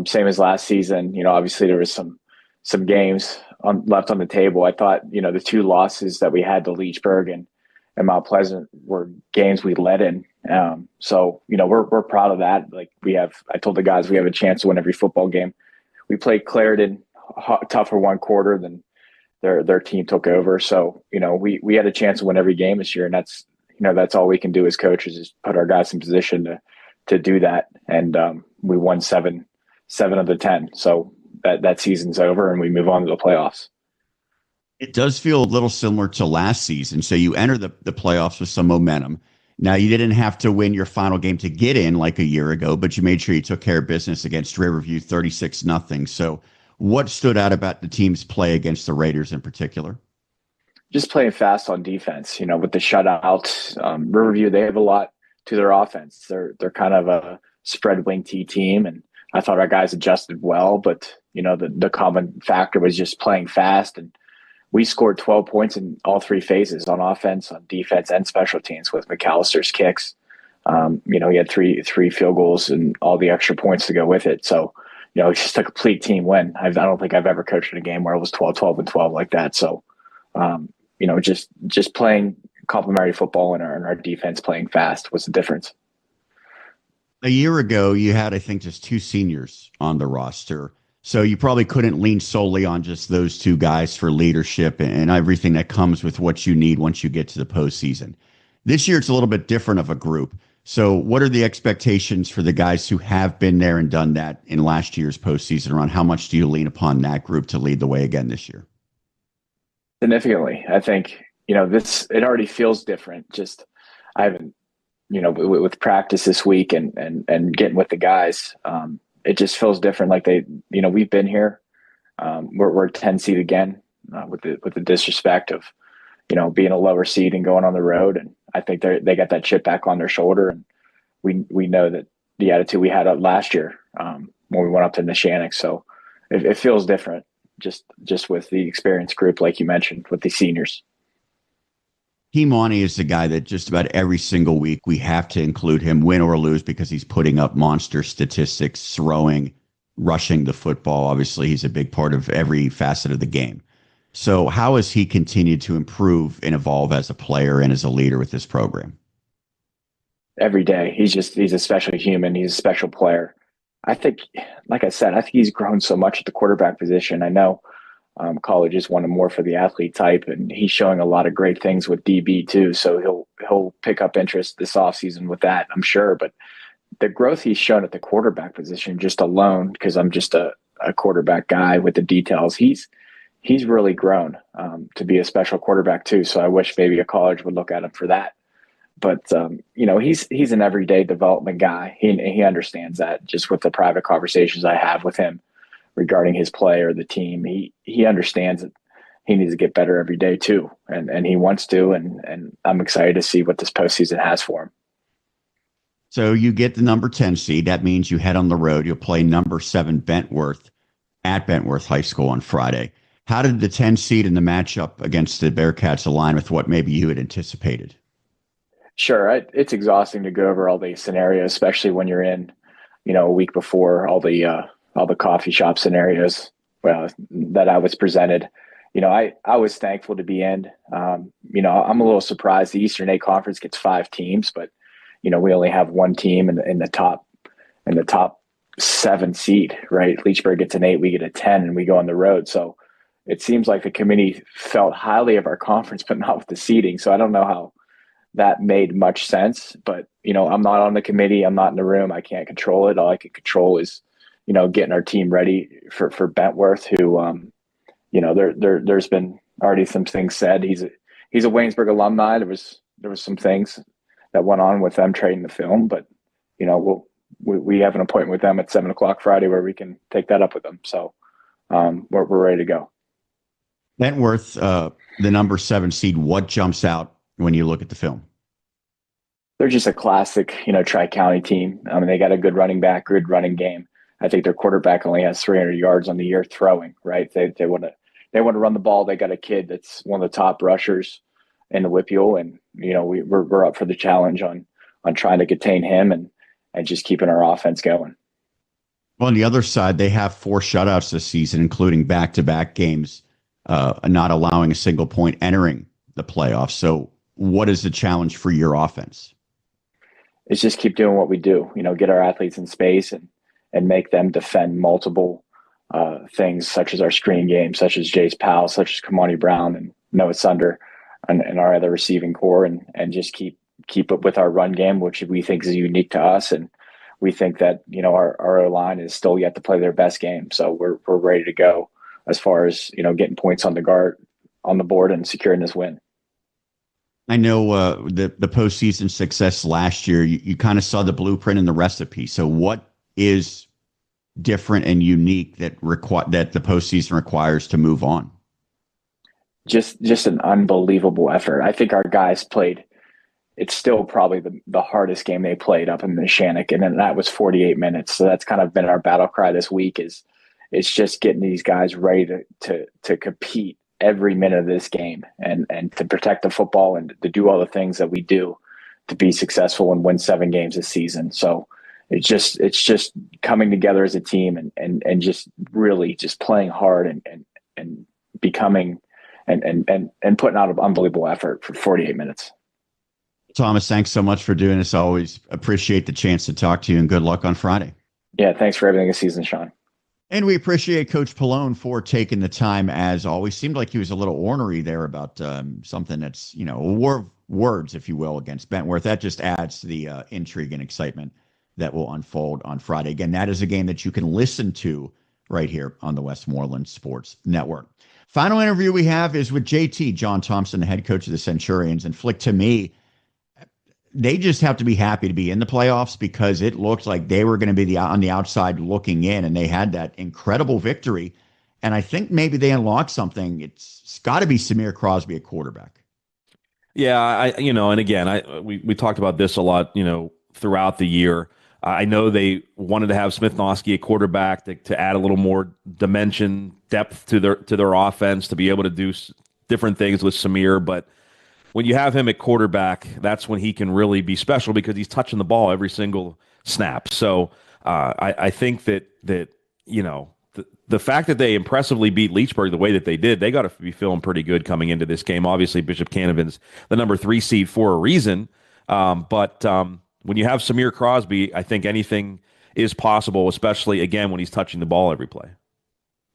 same as last season. Obviously there was some games left on the table. I thought, the 2 losses that we had to Leechburg and Mount Pleasant were games we led in. So, we're proud of that. Like I told the guys, we have a chance to win every football game. We played Clairton tough for one quarter, then their team took over. So, we had a chance to win every game this year, and that's all we can do as coaches is put our guys in position to do that. And we won 7 of the 10. So that season's over and we move on to the playoffs. It does feel a little similar to last season. So you enter the playoffs with some momentum. Now, you didn't have to win your final game to get in like a year ago, but you made sure you took care of business against Riverview 36-0. So what stood out about the team's play against the Raiders in particular? Just playing fast on defense, with the shutout. Riverview, they have a lot to their offense. They're kind of a spread wing T team, and I thought our guys adjusted well, but the common factor was just playing fast, and we scored 12 points in all three phases, on offense, on defense, and special teams with McAllister's kicks. He had three field goals and all the extra points to go with it. So, it's just a complete team win. I don't think I've ever coached in a game where it was 12 and 12 like that. So, just playing complementary football and our defense playing fast was the difference. A year ago, you had, I think, just two seniors on the roster. So you probably couldn't lean solely on just those two guys for leadership and everything that comes with what you need once you get to the postseason. This year, it's a little bit different of a group. So what are the expectations for the guys who have been there and done that in last year's postseason around how much do you lean upon that group to lead the way again this year? Significantly. I think, it already feels different. Just, I haven't, with practice this week and getting with the guys, it just feels different. Like we've been here. We're 10 seed again, with the disrespect of, being a lower seed and going on the road. And I think they got that chip back on their shoulder. And we know that the attitude we had last year, when we went up to Neshannock. So it feels different just with the experienced group, like you mentioned, with the seniors. Kimani is the guy that just about every single week we have to include him, win or lose, because he's putting up monster statistics, throwing, rushing the football. Obviously, he's a big part of every facet of the game. So how has he continued to improve and evolve as a player and as a leader with this program? Every day. He's a special human. He's a special player. I think, like I said, I think he's grown so much at the quarterback position. I know college is wanted more for the athlete type, and he's showing a lot of great things with DB too. So he'll pick up interest this offseason with that, I'm sure. But the growth he's shown at the quarterback position just alone, because I'm just a quarterback guy with the details, he's really grown to be a special quarterback too. So I wish maybe a college would look at him for that. But he's an everyday development guy. He understands that, just with the private conversations I have with him regarding his play or the team. He understands that he needs to get better every day too. And he wants to, and I'm excited to see what this postseason has for him. So you get the number 10 seed. That means you head on the road. You'll play number 7 Bentworth at Bentworth High School on Friday. How did the 10 seed in the matchup against the Bearcats align with what maybe you had anticipated? Sure. It's exhausting to go over all these scenarios, especially when you're in, a week before all the coffee shop scenarios that I was presented. I was thankful to be in. I'm a little surprised the Eastern 8 Conference gets 5 teams, but we only have one team in the top 7 seed, right? Leechburg gets an 8, we get a 10, and we go on the road. So it seems like the committee felt highly of our conference, but not with the seeding. So I don't know how that made much sense, but I'm not on the committee. I'm not in the room. I can't control it. All I can control is getting our team ready for Bentworth, who, there's been already some things said. He's a Waynesburg alumni. There was some things that went on with them trading the film, but we have an appointment with them at 7:00 Friday where we can take that up with them. So we're ready to go. Bentworth, the number 7 seed, what jumps out when you look at the film? They're just a classic, tri-county team. I mean, they got a good running back, good running game. I think their quarterback only has 300 yards on the year throwing, right? They want to run the ball. They got a kid that's one of the top rushers in the WPIAL, and we're up for the challenge on trying to contain him and just keeping our offense going. Well, on the other side, they have 4 shutouts this season, including back-to-back games, not allowing a single point entering the playoffs. So what is the challenge for your offense? It's just keep doing what we do, get our athletes in space and make them defend multiple things, such as our screen game, such as Jace Powell, such as Kamani Brown and Noah Sunder and our other receiving core, and just keep up with our run game, which we think is unique to us. And we think that, our O-line is still yet to play their best game. So we're ready to go as far as, getting points on the board and securing this win. I know the postseason success last year, you kind of saw the blueprint and the recipe. So what is different and unique that the postseason requires to move on? Just an unbelievable effort. I think our guys played. It's still probably the hardest game they played up in Neshannock, and then that was 48 minutes. So that's kind of been our battle cry this week is it's just getting these guys ready to compete every minute of this game and to protect the football and to do all the things that we do to be successful and win 7 games this season. So it's just coming together as a team and just really just playing hard and becoming and putting out an unbelievable effort for 48 minutes. Thomas, thanks so much for doing this. I always appreciate the chance to talk to you, and good luck on Friday. Yeah, thanks for everything this season, Sean. And we appreciate Coach Pallone for taking the time, as always. Seemed like he was a little ornery there about something that's, a war of words, if you will, against Bentworth. That just adds to the intrigue and excitement that will unfold on Friday. Again, that is a game that you can listen to right here on the Westmoreland Sports Network. Final interview we have is with JT, John Thompson, the head coach of the Centurions. And Flick, to me, they just have to be happy to be in the playoffs, because it looked like they were going to be on the outside looking in, and they had that incredible victory. And I think maybe they unlocked something. It's got to be Samir Crosby at quarterback. Yeah, and again, we talked about this a lot, throughout the year. I know they wanted to have Smith Noski at quarterback to add a little more dimension, depth to their offense, to be able to do different things with Samir, but when you have him at quarterback, that's when he can really be special, because he's touching the ball every single snap. So I think that the fact that they impressively beat Leechburg the way that they did, they got to be feeling pretty good coming into this game. Obviously, Bishop Canavan's the number 3 seed for a reason. But when you have Samir Crosby, I think anything is possible, especially, again, when he's touching the ball every play.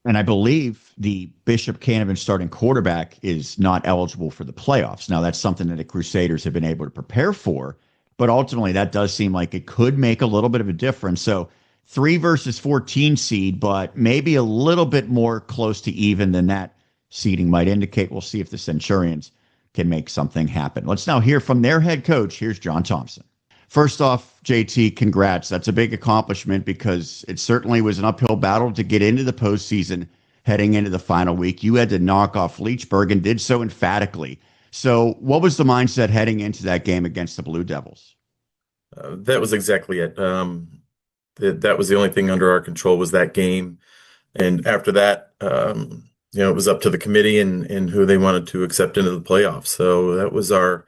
And I believe the Bishop Canavan starting quarterback is not eligible for the playoffs. Now, that's something that the Crusaders have been able to prepare for, but ultimately that does seem like it could make a little bit of a difference. So 3 versus 14 seed, but maybe a little bit more close to even than that seeding might indicate. We'll see if the Centurions can make something happen. Let's now hear from their head coach. Here's John Thompson. First off, JT, congrats. That's a big accomplishment, because it certainly was an uphill battle to get into the postseason heading into the final week. You had to knock off Leechburg and did so emphatically. So what was the mindset heading into that game against the Blue Devils? That was exactly it. That was the only thing under our control, was that game. And after that, it was up to the committee and who they wanted to accept into the playoffs. So that was our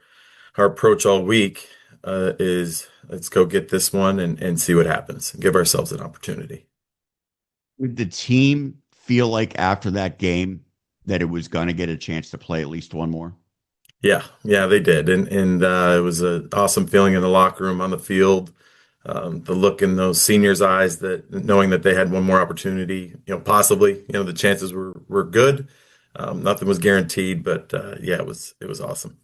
approach all week. Is let's go get this one and see what happens, give ourselves an opportunity. Did the team feel like after that game that it was going to get a chance to play at least one more? Yeah, they did. And it was an awesome feeling in the locker room, on the field. The look in those seniors' eyes, that knowing that they had one more opportunity, possibly, the chances were good. Nothing was guaranteed, but it was awesome.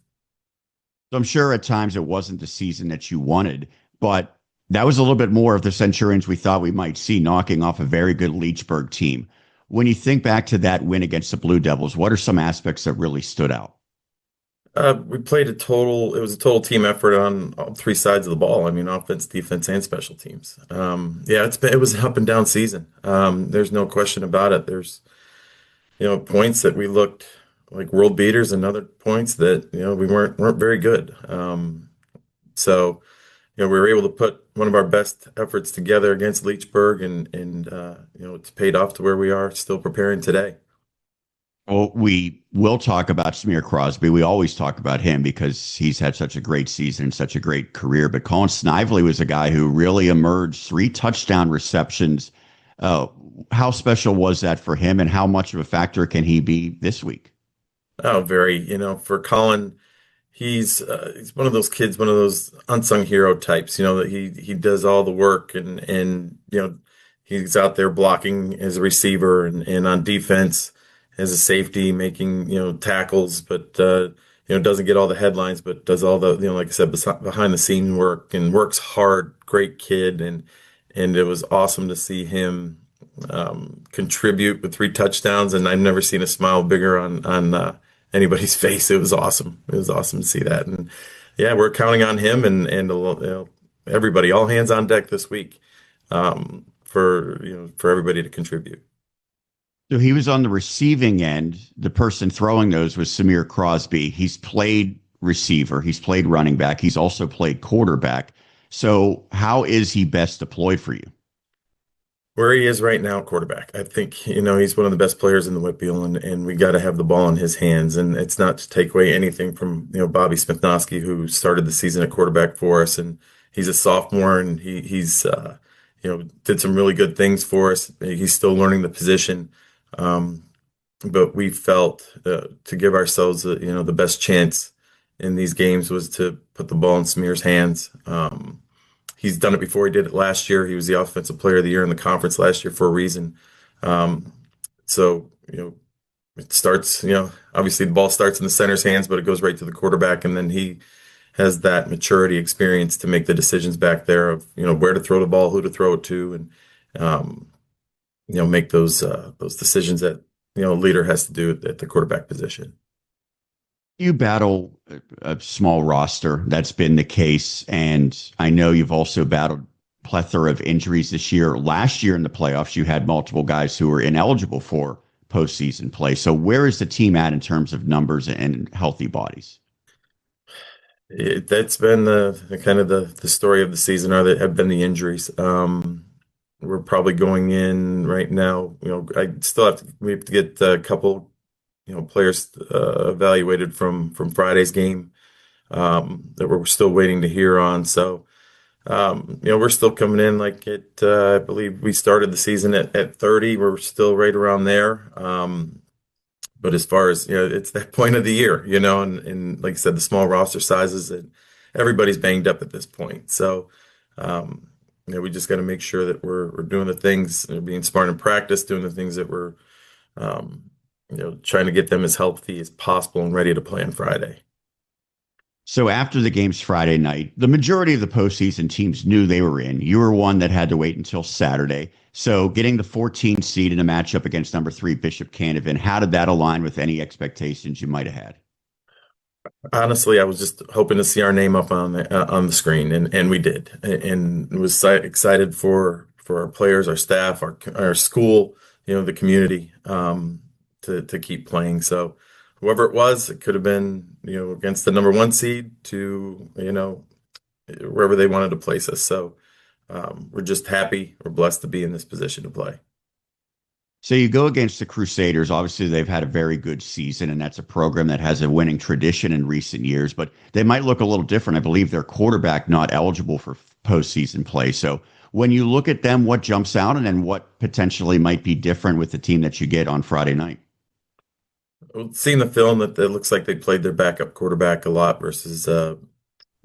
So I'm sure at times it wasn't the season that you wanted, but that was a little bit more of the Centurions we thought we might see, knocking off a very good Leechburg team. When you think back to that win against the Blue Devils, what are some aspects that really stood out? We played it was a total team effort on all 3 sides of the ball. I mean, offense, defense, and special teams. It was an up and down season. There's no question about it. There's, points that we looked like world beaters, and other points that, we weren't very good. So we were able to put one of our best efforts together against Leechburg, and it's paid off to where we are still preparing today. Well, we will talk about Samir Crosby. We always talk about him because he's had such a great season and such a great career. But Colin Snively was a guy who really emerged, 3 touchdown receptions. How special was that for him, and how much of a factor can he be this week? Oh, very. For Colin, he's one of those kids, one of those unsung hero types. That he does all the work, and he's out there blocking as a receiver and on defense as a safety, making tackles, but doesn't get all the headlines, but does all the like I said, behind the scene work, and works hard. Great kid, and it was awesome to see him contribute with 3 touchdowns, and I've never seen a smile bigger on anybody's face. It was awesome. It was awesome to see that. And we're counting on him and everybody, all hands on deck this week, for everybody to contribute. So he was on the receiving end. The person throwing those was Samir Crosby. He's played receiver. He's played running back. He's also played quarterback. So how is he best deployed for you? Where he is right now, quarterback. I think, he's one of the best players in the Whitfield, and we got to have the ball in his hands. And it's not to take away anything from, Bobby Smithnowski, who started the season at quarterback for us. And he's a sophomore, and he's did some really good things for us. He's still learning the position. But we felt to give ourselves, the best chance in these games was to put the ball in Smear's hands. He's done it before. He did it last year. He was the offensive player of the year in the conference last year for a reason. So, it starts, obviously the ball starts in the center's hands, but it goes right to the quarterback. And then he has that maturity experience to make the decisions back there of, where to throw the ball, who to throw it to, and, make those decisions that, a leader has to do at the quarterback position. You battle a small roster. That's been the case. And I know you've also battled plethora of injuries this year. Last year in the playoffs, you had multiple guys who were ineligible for postseason play. So where is the team at in terms of numbers and healthy bodies? That's been the kind of the story of the season, or that have been the injuries. We're probably going in right now. We have to get a couple players evaluated from Friday's game that we're still waiting to hear on. So, we're still coming in like I believe we started the season at 30. We're still right around there. But as far as, it's that point of the year, and like I said, the small roster sizes, and everybody's banged up at this point. So, we just got to make sure that we're doing the things, being smart in practice, doing the things that we're, trying to get them as healthy as possible and ready to play on Friday. So after the games Friday night, the majority of the postseason teams knew they were in. You were one that had to wait until Saturday. So getting the 14 seed in a matchup against number 3 Bishop Canevin, how did that align with any expectations you might have had? Honestly, I was just hoping to see our name up on the screen, and we did, and was excited for our players, our staff, our school, the community, to keep playing. So whoever it was, it could have been, against the number 1 seed to, wherever they wanted to place us. So we're just happy. We're blessed to be in this position to play. So you go against the Crusaders. Obviously, they've had a very good season, and that's a program that has a winning tradition in recent years, but they might look a little different. I believe their quarterback not eligible for postseason play. So when you look at them, what jumps out, and then what potentially might be different with the team that you get on Friday night? Seeing the film, that it looks like they played their backup quarterback a lot versus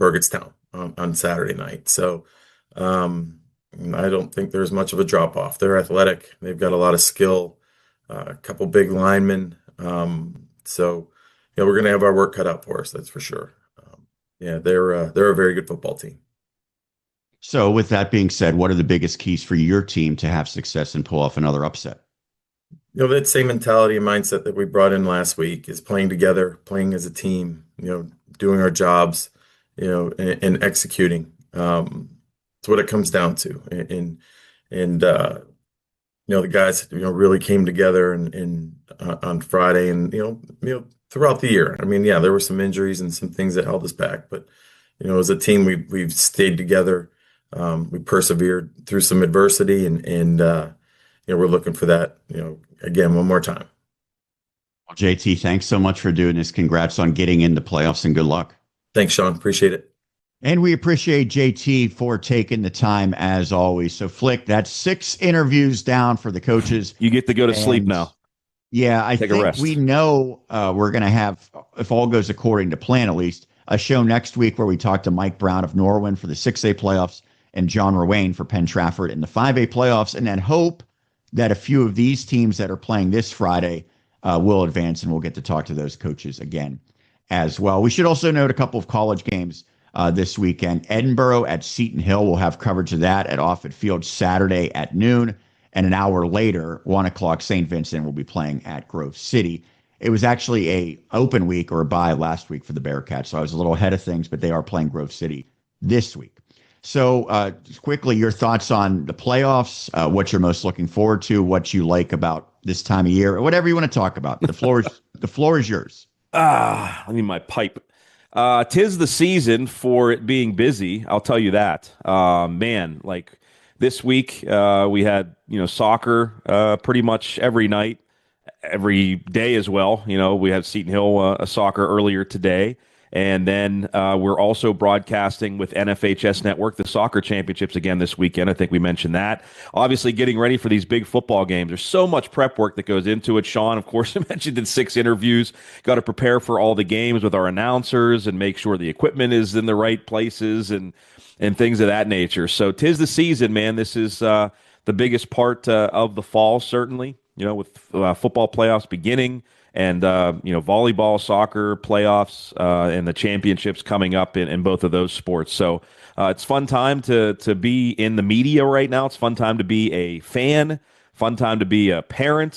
Burgettstown on Saturday night. So I don't think there's much of a drop off. They're athletic. They've got a lot of skill, a couple big linemen. So we're going to have our work cut out for us. That's for sure. They're a very good football team. So with that being said, what are the biggest keys for your team to have success and pull off another upset? That same mentality and mindset that we brought in last week is playing together, playing as a team, doing our jobs, and executing. It's what it comes down to. And the guys, really came together and on Friday, and, throughout the year. I mean, there were some injuries and some things that held us back, but, as a team, we've stayed together. We persevered through some adversity, and we're looking for that, again, one more time. Well, JT, thanks so much for doing this. Congrats on getting in the playoffs, and good luck. Thanks, Sean. Appreciate it. And we appreciate JT for taking the time as always. So, Flick, that's 6 interviews down for the coaches. You get to go to sleep now. Yeah, I think we know we're going to have, if all goes according to plan at least, a show next week where we talk to Mike Brown of Norwin for the 6A playoffs and John Rowane for Penn Trafford in the 5A playoffs, and then hope that a few of these teams that are playing this Friday will advance, and we'll get to talk to those coaches again as well. We should also note a couple of college games this weekend. Edinburgh at Seton Hill. We'll have coverage of that at Offutt Field Saturday at noon. And an hour later, 1 o'clock, St. Vincent will be playing at Grove City. It was actually a open week or a bye last week for the Bearcats, so I was a little ahead of things, but they are playing Grove City this week. So just quickly, your thoughts on the playoffs, what you're most looking forward to, what you like about this time of year, or whatever you want to talk about. The floor is yours. I need my pipe. 'Tis the season for it being busy. I'll tell you that. Man, like this week we had soccer pretty much every night, every day as well. We had Seton Hill a soccer earlier today. And then we're also broadcasting with NFHS Network, the soccer championships again this weekend. I think we mentioned that. Obviously, getting ready for these big football games. There's so much prep work that goes into it. Sean, of course, mentioned in 6 interviews. Got to prepare for all the games with our announcers and make sure the equipment is in the right places and things of that nature. So 'tis the season, man. This is the biggest part of the fall, certainly, with football playoffs beginning. And, volleyball, soccer, playoffs, and the championships coming up in both of those sports. So it's fun time to be in the media right now. It's fun time to be a fan, fun time to be a parent.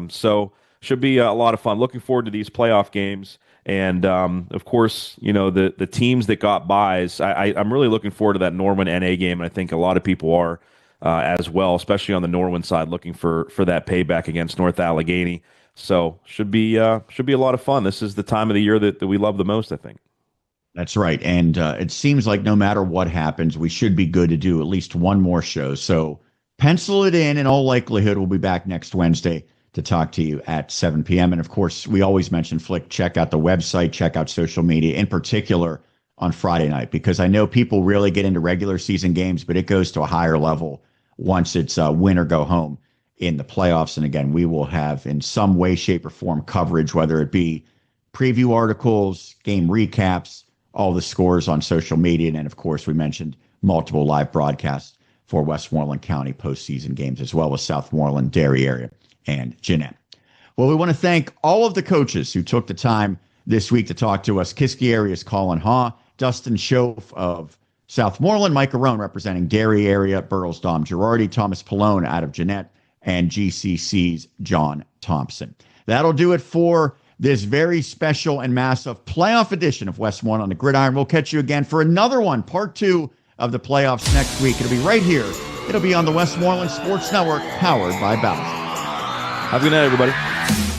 So should be a lot of fun. Looking forward to these playoff games. And, of course, the teams that got buys, I'm really looking forward to that Norman NA game. And I think a lot of people are as well, especially on the Norman side, looking for that payback against North Allegheny. So should be a lot of fun. This is the time of the year that we love the most, I think. That's right. And it seems like no matter what happens, we should be good to do at least one more show. So pencil it in. In all likelihood, we'll be back next Wednesday to talk to you at 7 p.m. And, of course, we always mention, Flick, check out the website, check out social media, in particular on Friday night, because I know people really get into regular season games, but it goes to a higher level once it's win or go home in the playoffs. And again, we will have in some way, shape, or form coverage, whether it be preview articles, game recaps, all the scores on social media. And of course, we mentioned multiple live broadcasts for Westmoreland County postseason games, as well as Southmoreland, Dairy area, and Jeanette. Well, we want to thank all of the coaches who took the time this week to talk to us. Kiski area's Colin Haw, Dustin Schoaf of Southmoreland, Mike Arone representing Dairy area, Burrell's Dom Girardi, Thomas Pallone out of Jeanette, and GCC's John Thompson. That'll do it for this very special and massive playoff edition of Westmoreland on the Gridiron. We'll catch you again for another one, part 2 of the playoffs next week. It'll be right here. It'll be on the Westmoreland Sports Network, powered by Ballast. Have a good night, everybody.